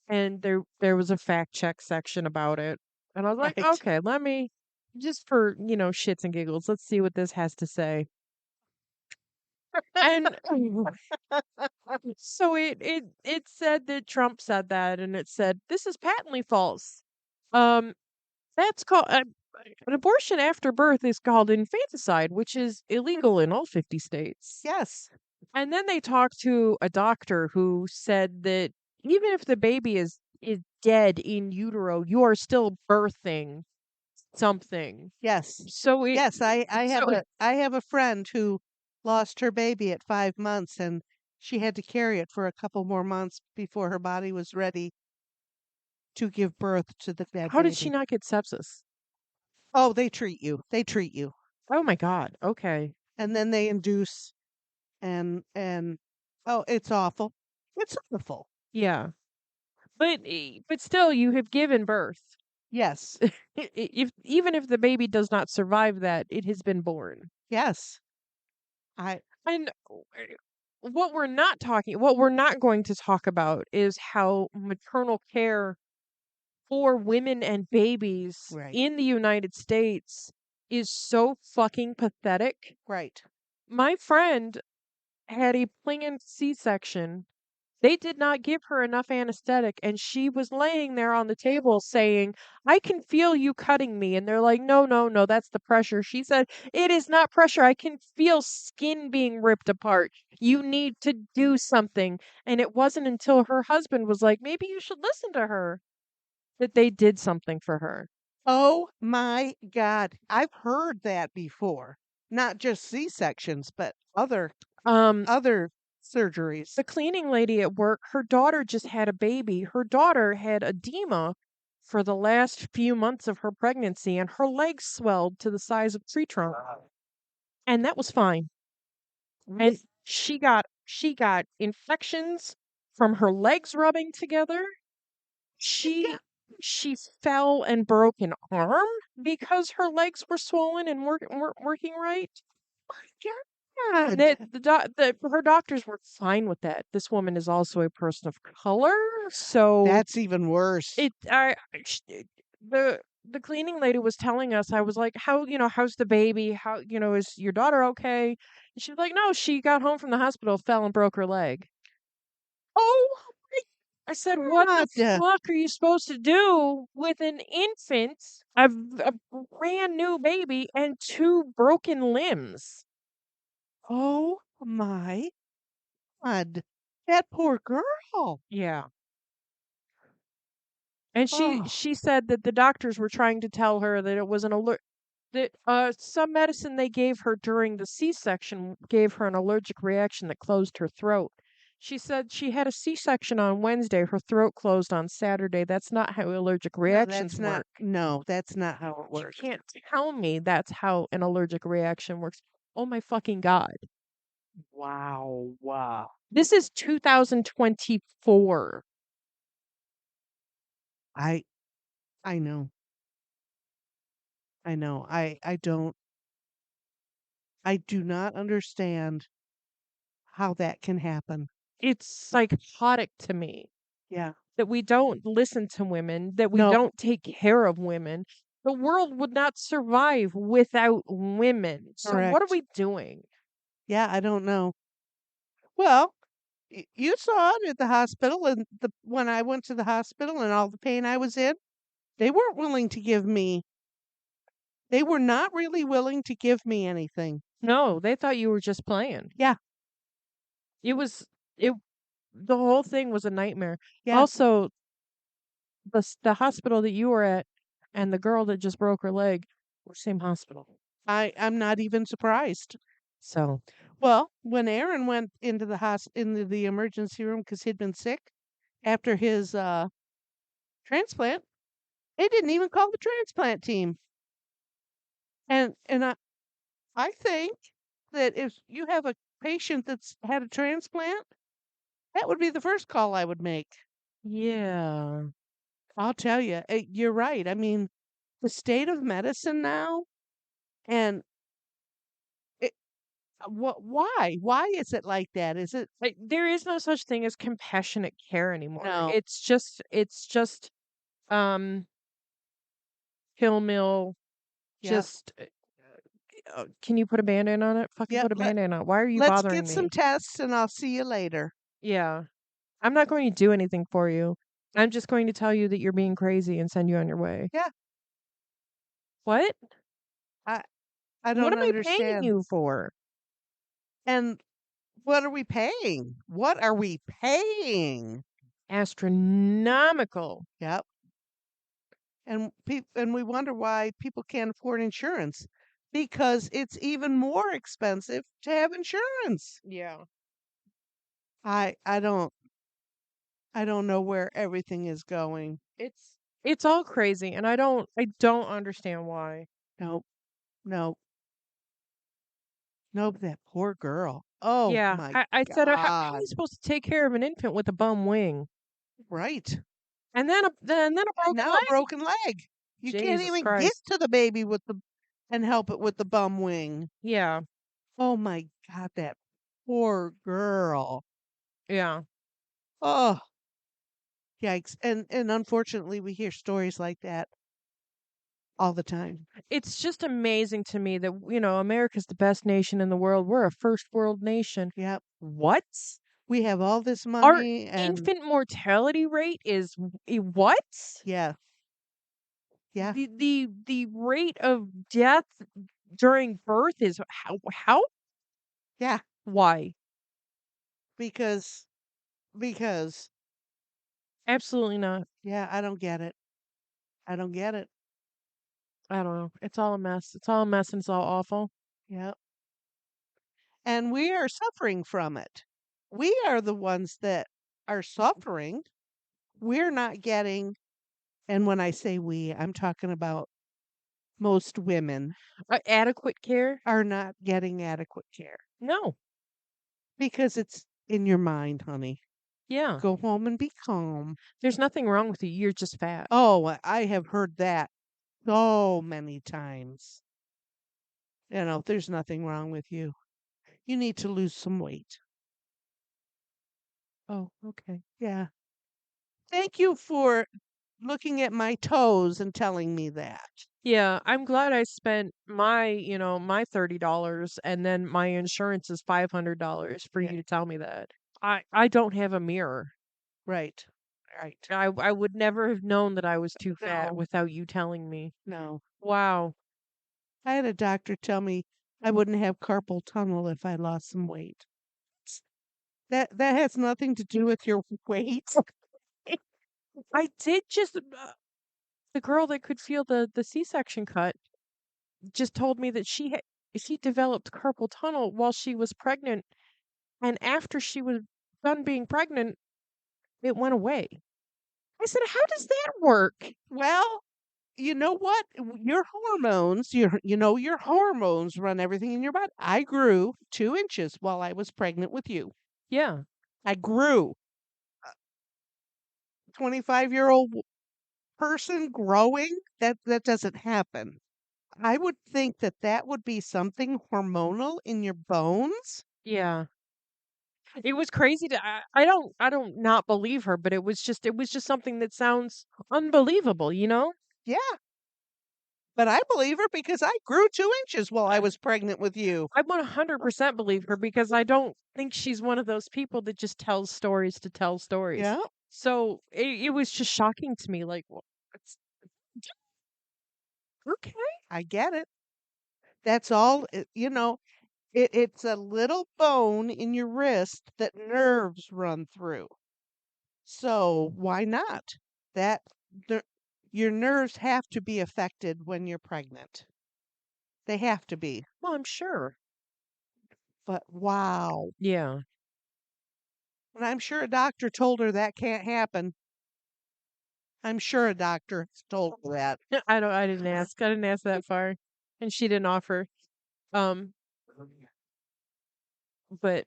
and there was a fact check section about it. And I was like, right. "Okay, let me just for, shits and giggles, let's see what this has to say." And so it said that Trump said that, and it said this is patently false. Um that's called an abortion after birth is called infanticide, which is illegal in all 50 states. Yes. And then they talked to a doctor who said that even if the baby is dead in utero, you are still birthing something. Yes. So it Yes, I have so a I have a friend who lost her baby at 5 months and she had to carry it for a couple more months before her body was ready to give birth to that how did she baby. not get sepsis? Oh, they treat you. They treat you. Oh my god. Okay. And then they induce and oh, it's awful. It's awful. Yeah. But still you have given birth. Yes. If even if the baby does not survive that, it has been born. Yes. I And what we're not going to talk about is how maternal care for women and babies right. in the United States is so fucking pathetic. Right. My friend had a planned C-section. They did not give her enough anesthetic, and she was laying there on the table saying, "I can feel you cutting me." And they're like, "No, no, no, that's the pressure." She said, "It is not pressure. I can feel skin being ripped apart. You need to do something." And it wasn't until her husband was like, "Maybe you should listen to her," that they did something for her. Oh my God. I've heard that before. Not just C-sections, but Um, other surgeries. the cleaning lady at work, her daughter just had a baby. Her daughter had edema for the last few months of her pregnancy, and her legs swelled to the size of a tree trunk. And that was fine. And she got infections from her legs rubbing together. She Yeah. she fell and broke an arm because her legs were swollen and weren't working right. God. Her doctors were fine with that. This woman is also a person of color, so That's even worse. it I sh- the the cleaning lady was telling us, I was like, "How, how's the baby? How, is your daughter okay?" And she was like, "No, she got home from the hospital, fell and broke her leg." Oh I said, my "What the god. fuck are you supposed to do with an infant, a brand new baby, and two broken limbs?" Oh my god. That poor girl. Yeah. And she Oh, she said that the doctors were trying to tell her that it was an alert that some medicine they gave her during the C-section gave her an allergic reaction that closed her throat. She said she had a C-section on Wednesday, her throat closed on Saturday. That's not how allergic no, reactions that's not work. no, that's not how it You works. can't tell me that's how an allergic reaction works. Oh my fucking god. Wow. Wow. This is 2024. I I know. I know. I do not understand how that can happen. It's psychotic to me Yeah. that we don't listen to women, that we No, don't take care of women. The world would not survive without women. So what are correct. we doing? Yeah, I don't know. Well, you saw it at the hospital and when I went to the hospital and all the pain I was in, they weren't willing to give me they were not really willing to give me anything. No, they thought you were just playing. Yeah. It was it the whole thing was a nightmare. Yeah. Also, the hospital that you were at and the girl that just broke her leg were same hospital. I'm not even surprised. So, Well, when Aaron went into the emergency room because he'd been sick after his transplant, they didn't even call the transplant team. And I think that if you have a patient that's had a transplant, that would be the first call I would make. yeah. I'll tell you, you're right. I mean, the state of medicine now, and it, why is it like that? Is it Like there is no such thing as compassionate care anymore. no? It's just um pill mill. Yep. Just can you put a band-aid on it? Fucking Yep. put a band-aid on it. Why are you Let's get bothering some me? tests, and I'll see you later. Yeah. I'm not going to do anything for you. I'm just going to tell you that you're being crazy and send you on your way. Yeah. What? I I What don't am I paying understand. you for? And what are we paying? What are we paying? Astronomical. Yep. And we wonder why people can't afford insurance because it's even more expensive to have insurance. Yeah. I I don't I don't know where everything is going. It's all crazy and I don't understand why. Nope. Nope. Nope. That poor girl. Oh Yeah. my I said how are you God. supposed to take care of an infant with a bum wing? Right. And then a And broken now a leg? broken leg. You can't Jesus even get Christ. to the baby with the and help it with the bum wing. Yeah. Oh my God, that poor girl. Yeah. Oh, yikes. And unfortunately we hear stories like that all the time. It's just amazing to me that, America's the best nation in the world. We're a first world nation. Yep. What? We have all this Our money and infant mortality rate is what? yeah, yeah, The rate of death during birth is how? yeah, Why? because because Absolutely not. yeah, I don't get it. I don't get it. I don't know. It's all a mess. It's all a mess and it's all awful. Yep. And we are suffering from it. We are the ones that are suffering. We're not getting, and when I say we, I'm talking about most women Adequate care? are not getting adequate care No. because it's in your mind, honey. Yeah. Go home and be calm. There's nothing wrong with you. You're just fat. Oh, I have heard that so many times. There's nothing wrong with you. You need to lose some weight. Oh, okay. Yeah. Thank you for looking at my toes and telling me that. Yeah, I'm glad I spent my $30 and then my insurance is $500 for Yeah, you to tell me that. I don't have a mirror. right. Right. I would never have known that I was too fat No, without you telling me. no. Wow. I had a doctor tell me I wouldn't have carpal tunnel if I lost some weight. That has nothing to do with your weight. I did just the girl that could feel the C-section cut just told me that she developed carpal tunnel while she was pregnant, and after she was done being pregnant, it went away. I said, "How does that work?" Well, you know what? Your hormones, your hormones run everything in your body. I grew 2 inches while I was pregnant with you. Yeah. I grew. 25-year-old person growing, that doesn't happen. I would think that that would be something hormonal in your bones. Yeah. It was crazy to I don't not believe her, but it was just something that sounds unbelievable, you know? Yeah, but I believe her because I grew 2 inches while I was pregnant with you. I 100% believe her because I don't think she's one of those people that just tells stories to tell stories. Yeah, So it was just shocking to me, like, it's okay. I get it. That's all. It's a little bone in your wrist that nerves run through. So why not? That the, your nerves have to be affected when you're pregnant. They have to be. Well, I'm sure. But wow. Yeah. And I'm sure a doctor told her that can't happen. I'm sure a doctor told her that. I didn't ask that far. And she didn't offer. Um, but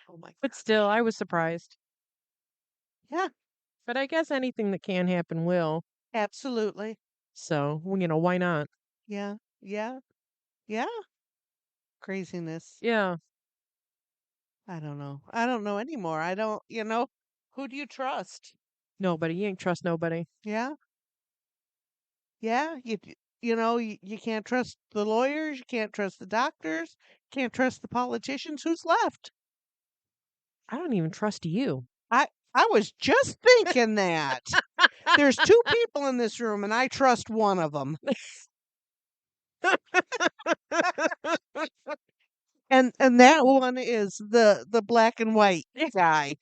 Oh my but still, gosh. I was surprised. Yeah, But I guess anything that can happen will. absolutely. So, why not? Yeah, yeah, yeah. Craziness. Yeah. I don't know. I don't know anymore. I don't, who do you trust? Nobody. You ain't trust nobody. Yeah, yeah. You can't trust the lawyers. You can't trust the doctors. Can't trust the politicians. Who's left? I don't even trust you. I I was just thinking that. There's two people in this room, and I trust one of them. And that one is the black and white guy.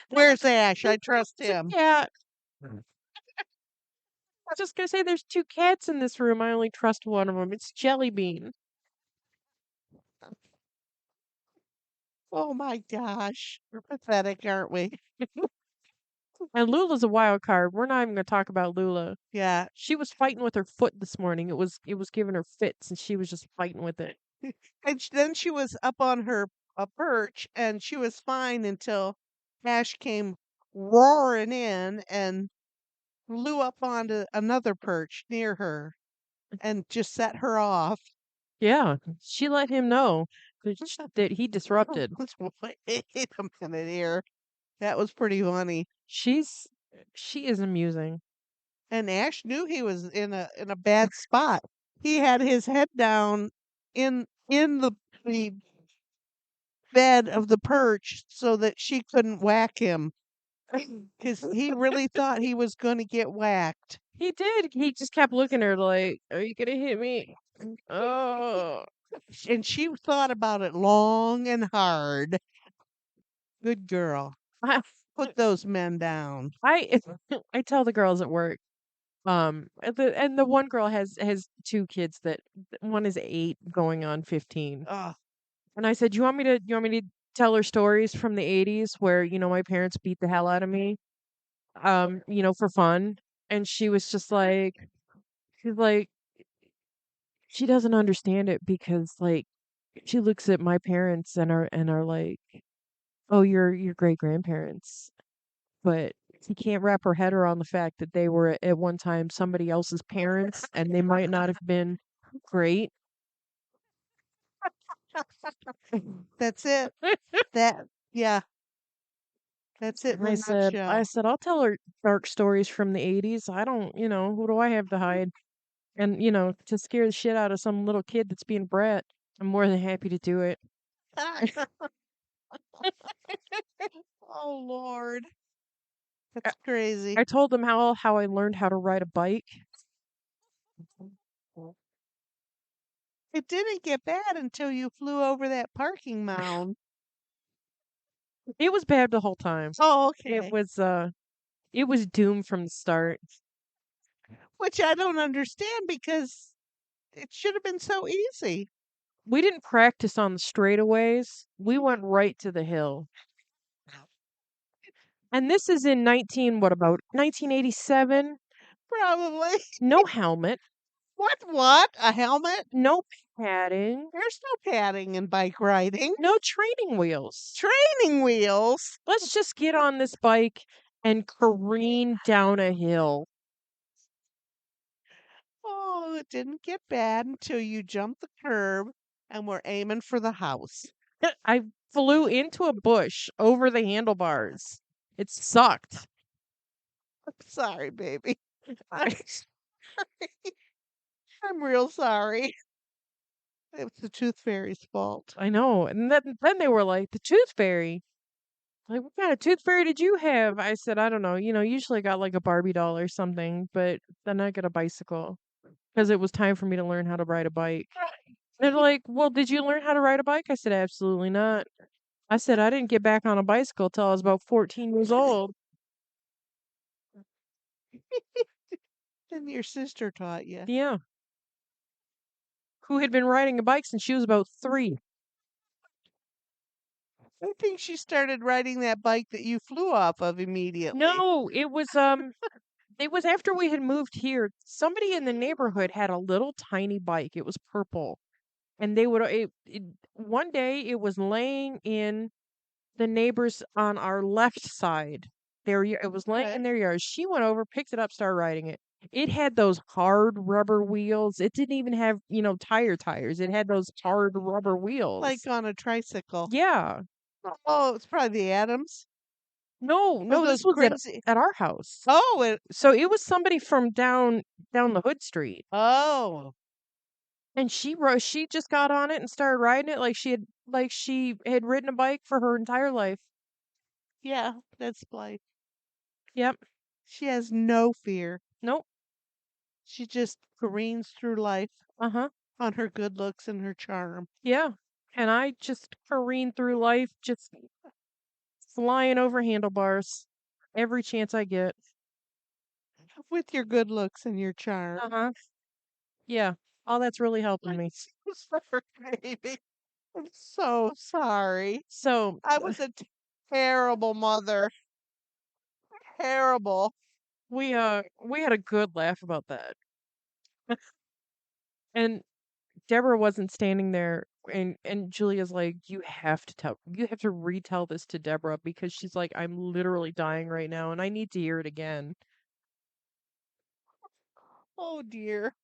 Where's Ash? I trust It's a him. cat. I was just gonna say there's two cats in this room. I only trust one of them. It's Jelly Bean. Oh my gosh, we're pathetic, aren't we? And Lula's a wild card. We're not even gonna talk about Lula. Yeah. She was fighting with her foot this morning. It was giving her fits, and she was just fighting with it. And then she was up on her a perch, and she was fine until Ash came roaring in and flew up onto another perch near her and just set her off. Yeah, she let him know that he disrupted. Wait a minute here. That was pretty funny. She's she is amusing. And Ash knew he was in a bad spot. He had his head down in the bed of the perch so that she couldn't whack him because he really thought he was going to get whacked. He did. He just kept looking at her like, "Are you gonna hit me?" Oh, And she thought about it long and hard. Good girl. I, Put those men down. I I tell the girls at work. And the one girl has two kids that one is 8 going on 15. Oh, And I said, "You want me to tell her stories from the 80s where, my parents beat the hell out of me, for fun?" And she's like she doesn't understand it because like she looks at my parents and are like, "Oh, you're your great grandparents." But she can't wrap her head around the fact that they were at one time somebody else's parents and they might not have been great. that's it. That, yeah, That's it in And a I nutshell. said, I'll tell her dark stories from the 80s. I don't, who do I have to hide? And, to scare the shit out of some little kid that's being a brat, I'm more than happy to do it. Oh, Lord. I, That's crazy. I told them how I learned how to ride a bike. It didn't get bad until you flew over that parking mound. It was bad the whole time. Oh, It okay. was it was doomed from the start. Which I don't understand because it should have been so easy. We didn't practice on the straightaways. We went right to the hill. And this is in what about 1987? Probably. No helmet, What? A helmet? no padding, There's no padding in bike riding. no training wheels. Training wheels. Let's just get on this bike and careen down a hill. Oh, it didn't get bad until you jumped the curb and were aiming for the house. I flew into a bush over the handlebars. It sucked. I'm sorry, baby. I'm I, I'm real sorry. It was the tooth fairy's fault. I know. And then they were like, the tooth fairy. Like, what kind of tooth fairy did you have? I said, I don't know. Usually I got like a Barbie doll or something, but then I got a bicycle because it was time for me to learn how to ride a bike. They're like, well, did you learn how to ride a bike? I said, absolutely not. I said, I didn't get back on a bicycle till I was about 14 years old. And your sister taught you. Yeah. Who had been riding a bike since she was about 3. I think she started riding that bike that you flew off of immediately. No, it was after we had moved here. Somebody in the neighborhood had a little tiny bike. It was purple. And they would one day it was laying in the neighbors on our left side. It was laying in Okay. their yard. She went over, picked it up, started riding it. It had those hard rubber wheels. It didn't even have, tires. It had those hard rubber wheels. Like on a tricycle. Yeah. Oh, it's probably the Adams. No, Oh, no, this those was crazy. at our house. Oh, it. So it was somebody from down the Hood Street. Oh, And she just got on it and started riding it like she had ridden a bike for her entire life. yeah. That's Blythe. Yep. She has no fear. Nope. She just careens through life Uh-huh. on her good looks and her charm. Yeah. And I just careen through life just flying over handlebars every chance I get. With your good looks and your charm. Uh-huh. Yeah. All that's really helping I'm me. so sorry, baby. I'm so sorry. So I was a terrible mother. Terrible. we had a good laugh about that. And Deborah wasn't standing there, and Julia's like, you have to retell this to Deborah because she's like, I'm literally dying right now and I need to hear it again. Oh dear.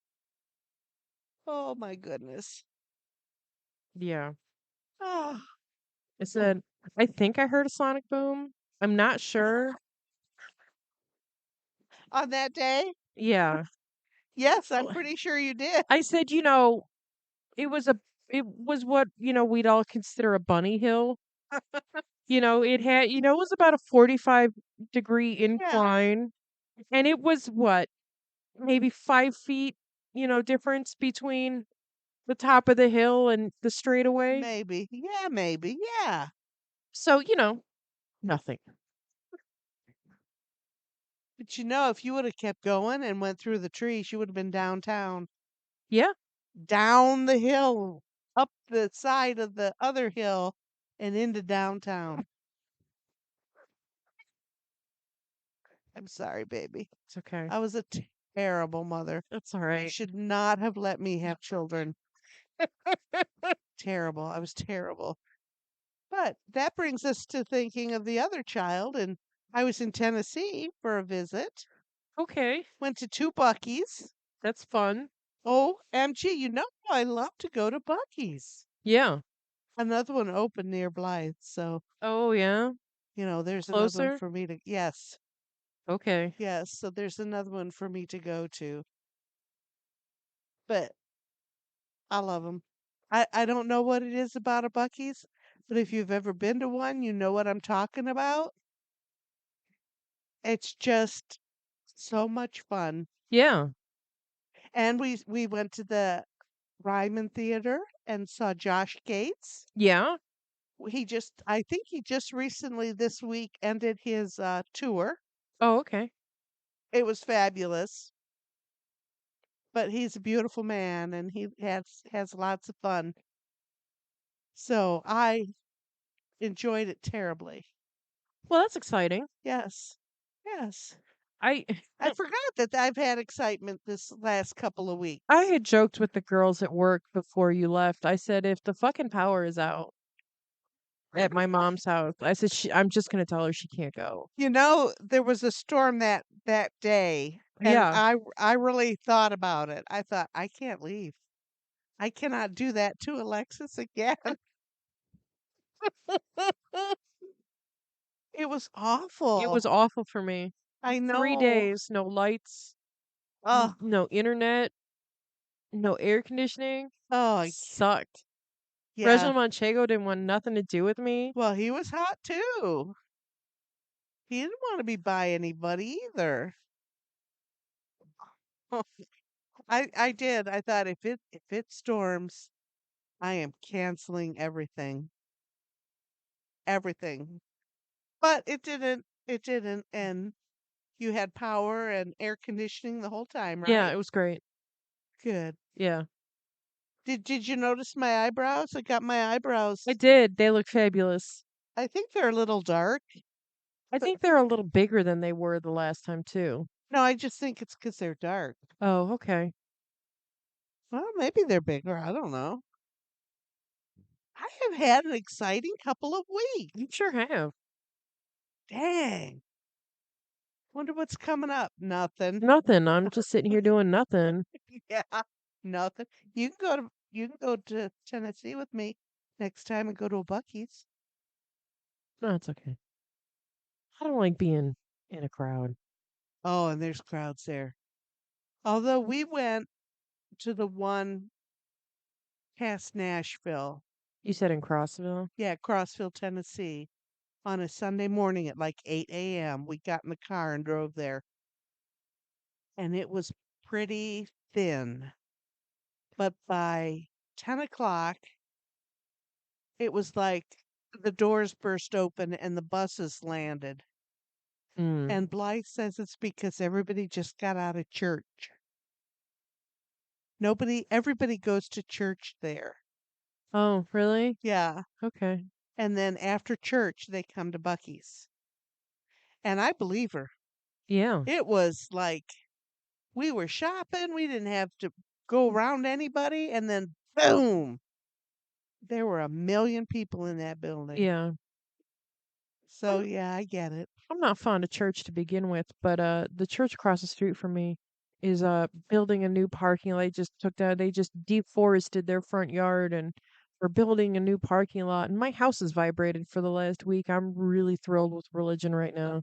Oh my goodness. Yeah. Ah, I said, I think I heard a sonic boom. I'm not sure. on that day? Yeah. Yes, I'm Well, pretty sure you did. I said, it was it was what, we'd all consider a bunny hill. It was about a 45-degree Yeah, incline, and it was what, maybe 5 feet, difference between the top of the hill and the straightaway. maybe. Yeah, maybe. Yeah. So, nothing. But you know, if you would have kept going and went through the trees, you would have been downtown. Yeah. Down the hill, up the side of the other hill, and into downtown. I'm sorry, baby. It's okay. I was a terrible mother. It's all You right. should not have let me have children. Terrible. I was terrible. But that brings us to thinking of the other child. And I was in Tennessee for a visit, Okay. went to two Bucky's. That's fun. OMG, you know I love to go to Bucky's. Yeah. Another one opened near Blythe. So, Oh, yeah. there's another one Closer? for me to yes. Okay. Yes, so there's another one for me to go to. But I love them. I don't know what it is about a Buc-ee's, but if you've ever been to one, you know what I'm talking about. It's just so much fun. Yeah. And we went to the Ryman Theater and saw Josh Gates. Yeah? I think he just recently this week ended his tour. Oh, okay. It was fabulous, but he's a beautiful man and he has lots of fun. So I enjoyed it terribly. Well, that's exciting. Yes. Yes. I I forgot that I've had excitement this last couple of I weeks. had joked with the girls at work before you left. I said, if the fucking power is out at my mom's house, I said, I'm just gonna tell her she can't go. There was a storm that day and Yeah. I really thought about it. I thought I can't leave. I cannot do that to Alexis again. It was It was awful. awful for me. I 3 know. days, no lights, Oh, no internet, no air conditioning. oh, Sucked. yeah. Reginald Manchego didn't want nothing to do with me. Well, he was hot too. He didn't want to be by anybody either. I did. I thought if it storms, I am canceling everything. Everything. But it didn't. It didn't. And you had power and air conditioning the whole time, Yeah, right? it was great. Good. Yeah. Did you notice my eyebrows? I got my I eyebrows. did. They look fabulous. I think they're a little dark, I but think they're a little bigger than they were the last time too. no, I just think it's because they're dark. Oh, okay. Well, maybe they're bigger. I don't know. I have had an exciting couple of weeks. You sure have. Dang. Wonder what's coming up. Nothing. Nothing. I'm just sitting here doing nothing. Yeah, nothing. You can go to Tennessee with me next time and go to a Bucky's. No, it's okay. I don't like being in a crowd. Oh, and there's crowds there. Although we went to the one past Nashville, You said in Crossville? yeah, Crossville, Tennessee, on a Sunday morning at like 8 a.m. We got in the car and drove there, and it was pretty thin. But by 10 o'clock, it was like the doors burst open and the buses landed. Mm. And Blythe says it's because everybody just got out of church. Everybody goes to church there. Oh, really? Yeah. Okay. And then after church, they come to Bucky's. And I believe her. Yeah. It was like we were shopping. We didn't have to go around anybody. And then boom, there were a million people in that building. Yeah. So I'm yeah, I get it. I'm not fond of church to begin with, but the church across the street from me is building a new parking lot. They just deforested their front yard and are building a new parking lot. And my house has vibrated for the last week. I'm really thrilled with religion right now.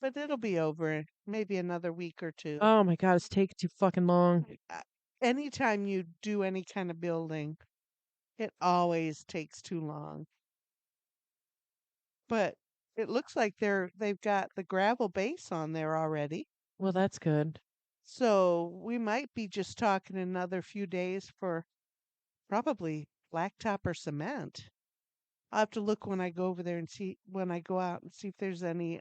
But it'll be over in maybe another week or two. Oh my god, it's taking too fucking long. Uh, Anytime you do any kind of building, it always takes too long. But it looks like they've got the gravel base on there already. Well, that's good. So we might be just talking another few days for probably blacktop or cement. I'll have to look when I go over there and see when I go out and see if there's any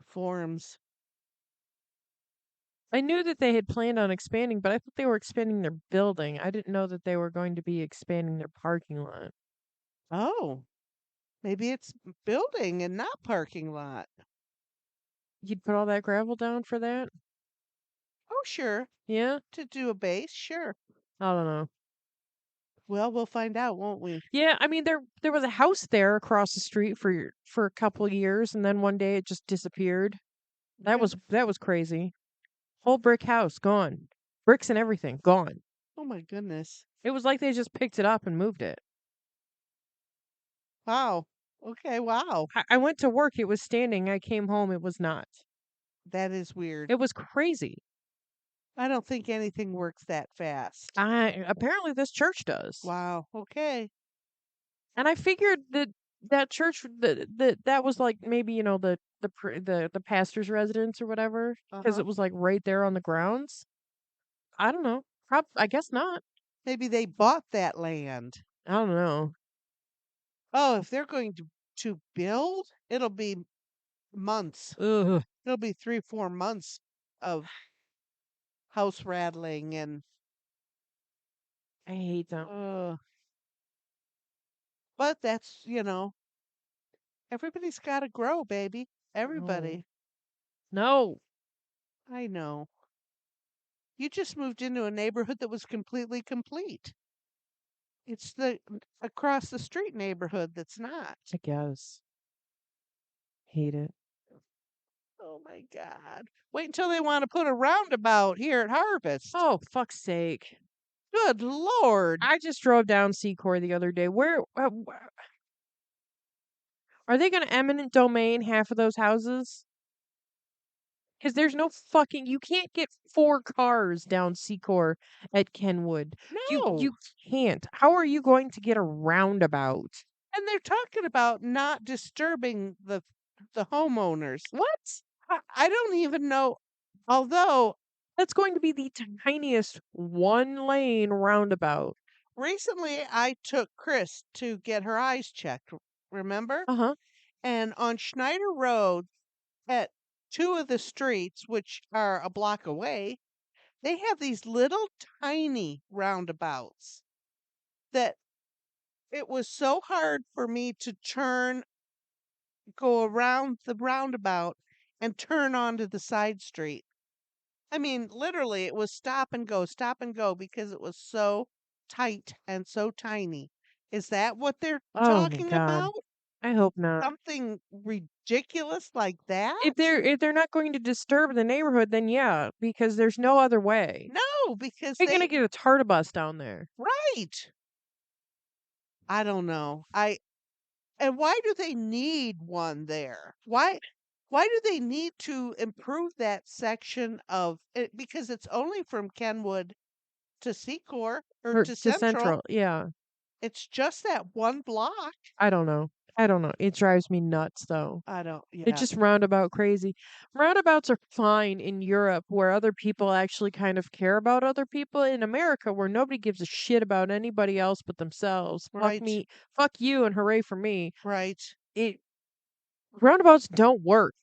forms. I knew that they had planned on expanding, but I thought they were expanding their building. I didn't know that they were going to be expanding their parking lot. Oh, maybe it's building and not parking lot. You'd put all that gravel down for that? Oh, sure. Yeah? To do a base, sure. I don't know. Well, we'll find out, won't we? Yeah, I mean there was a house there across the street for a couple of years and then one day it just disappeared. Good. That was crazy. Whole brick house gone. Bricks and everything gone. Oh my goodness. It was like they just picked it up and moved it. Wow. Okay, wow. I went to work, it was standing. I came home, it was not. That is weird. It was crazy. I don't think anything works that fast. I apparently this church does. Wow. Okay. And I figured that that church that was like maybe, you know, the pastor's residence or whatever, because Uh-huh. it was like right there on the grounds. I don't know. I guess not. Maybe they bought that land. I don't know. Oh, if they're going to build, it'll be months. Ugh, It'll be 3, 4 months of house rattling and I hate them. uh but that's, everybody's got to grow, baby. No. Everybody. No. I know. You just moved into a neighborhood that was completely complete. It's the across the street neighborhood that's not. I guess. Hate it. Oh my God. Wait until they want to put a roundabout here at Harvest. Oh, fuck's sake. Good Lord. I just drove down Secor the other day. Are they going to eminent domain half of those houses? Because there's no fucking. You can't get 4 cars down Secor at Kenwood. You No. can't. How are you going to get a roundabout? And they're talking about not disturbing the homeowners. What? I don't even know. Although That's going to be the tiniest 1 lane roundabout. recently I took Chris to get her eyes checked, remember? Uh huh. And on Schneider Road at two of the streets, which are a block away, they have these little tiny roundabouts that it was so hard for me to go around the roundabout and turn onto the side street. I mean, literally, it was stop and go because it was so tight and so tiny. Is that what they're Oh my talking god. about? I hope not. Something ridiculous like that? If they're not going to disturb the neighborhood, then yeah, because there's no other way. No, because How you gonna get a Tardibus down there? right. I don't know. And why do they need one there? Why do they need to improve that section of it? Because it's only from Kenwood to Secor or Or to to Central. Central, yeah. It's just that one block. I don't know. I don't know. It drives me nuts though. I don't, It's yeah, just roundabout crazy. Roundabouts are fine in Europe where other people actually kind of care about other people. In America where nobody gives a shit about anybody else but themselves. Fuck right, me, fuck you and hooray for me. right, It Roundabouts don't work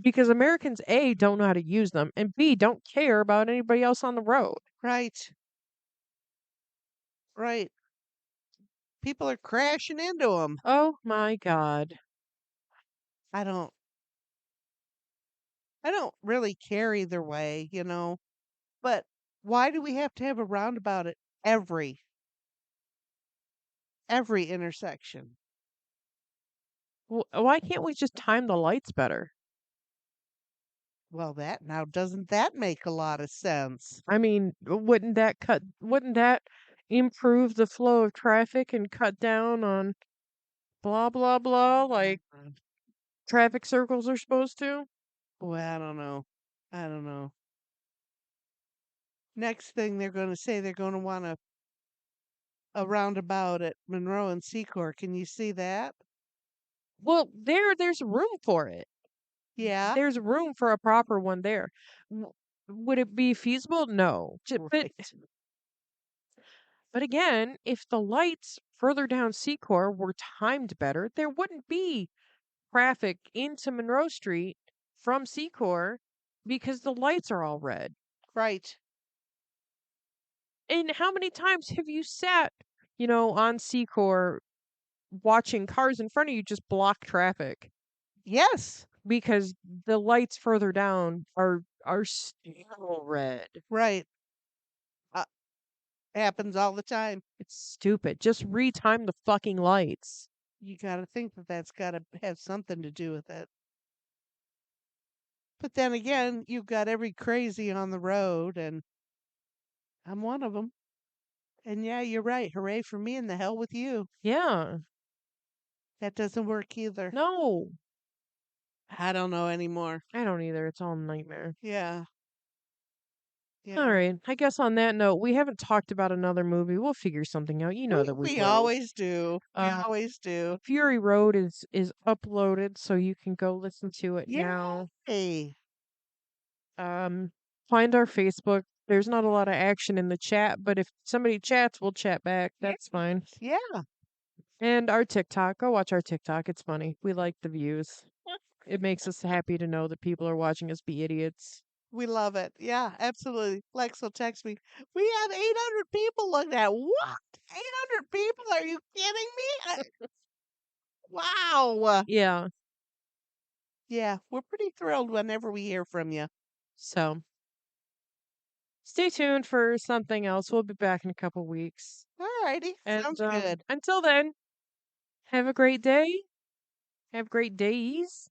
because Americans A don't know how to use them and B don't care about anybody else on the road. right, right. People are crashing into them. Oh my god. I don't, I don't really care either way, but why do we have to have a roundabout at every intersection? Why can't we just time the lights better? Well, that now doesn't that make a lot of sense? I mean, wouldn't that improve the flow of traffic and cut down on blah blah blah like Mm. traffic circles are supposed to? Well, I don't know. I don't know. Next thing they're going to say they're going to want a roundabout at Monroe and Secor. Can you see that? Well, there's room for it. Yeah. There's room for a proper one there. Would it be feasible? No. Right. But again, if the lights further down Secor were timed better, there wouldn't be traffic into Monroe Street from Secor because the lights are all red. Right. And how many times have you sat, on Secor watching cars in front of you just block traffic Yes. because the lights further down are still red. Right. Uh, happens all the time. It's stupid. Just retime the fucking lights. You got to think that that's got to have something to do with it. But then again, you've got every crazy on the road, and I'm one of them. And yeah, you're right. Hooray for me and the hell with you. Yeah. That doesn't work either. No, I don't know anymore. I don't either. It's all a nightmare. Yeah. All Yeah. right. I guess on that note, we haven't talked about another movie. We'll figure something out. You know that we We will. always do. We Uh, always do. Fury Road is uploaded, so you can go listen to it now. Yay. Um, find our Facebook. There's not a lot of action in the chat, but if somebody chats, we'll chat back. Yes. That's fine. Yeah. And our TikTok. Go watch our TikTok. It's funny. We like the views. It makes us happy to know that people are watching us be idiots. We love it. Yeah, absolutely. Lex will text me. We have 800 people looking at what? 800 people? Are you kidding me? Wow. Yeah. Yeah, we're pretty thrilled whenever we hear from you. So stay tuned for something else. We'll be back in a couple weeks. All righty. And Sounds good. until then, have a great day. Have great days.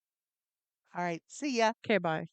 All right. See ya. Okay, bye.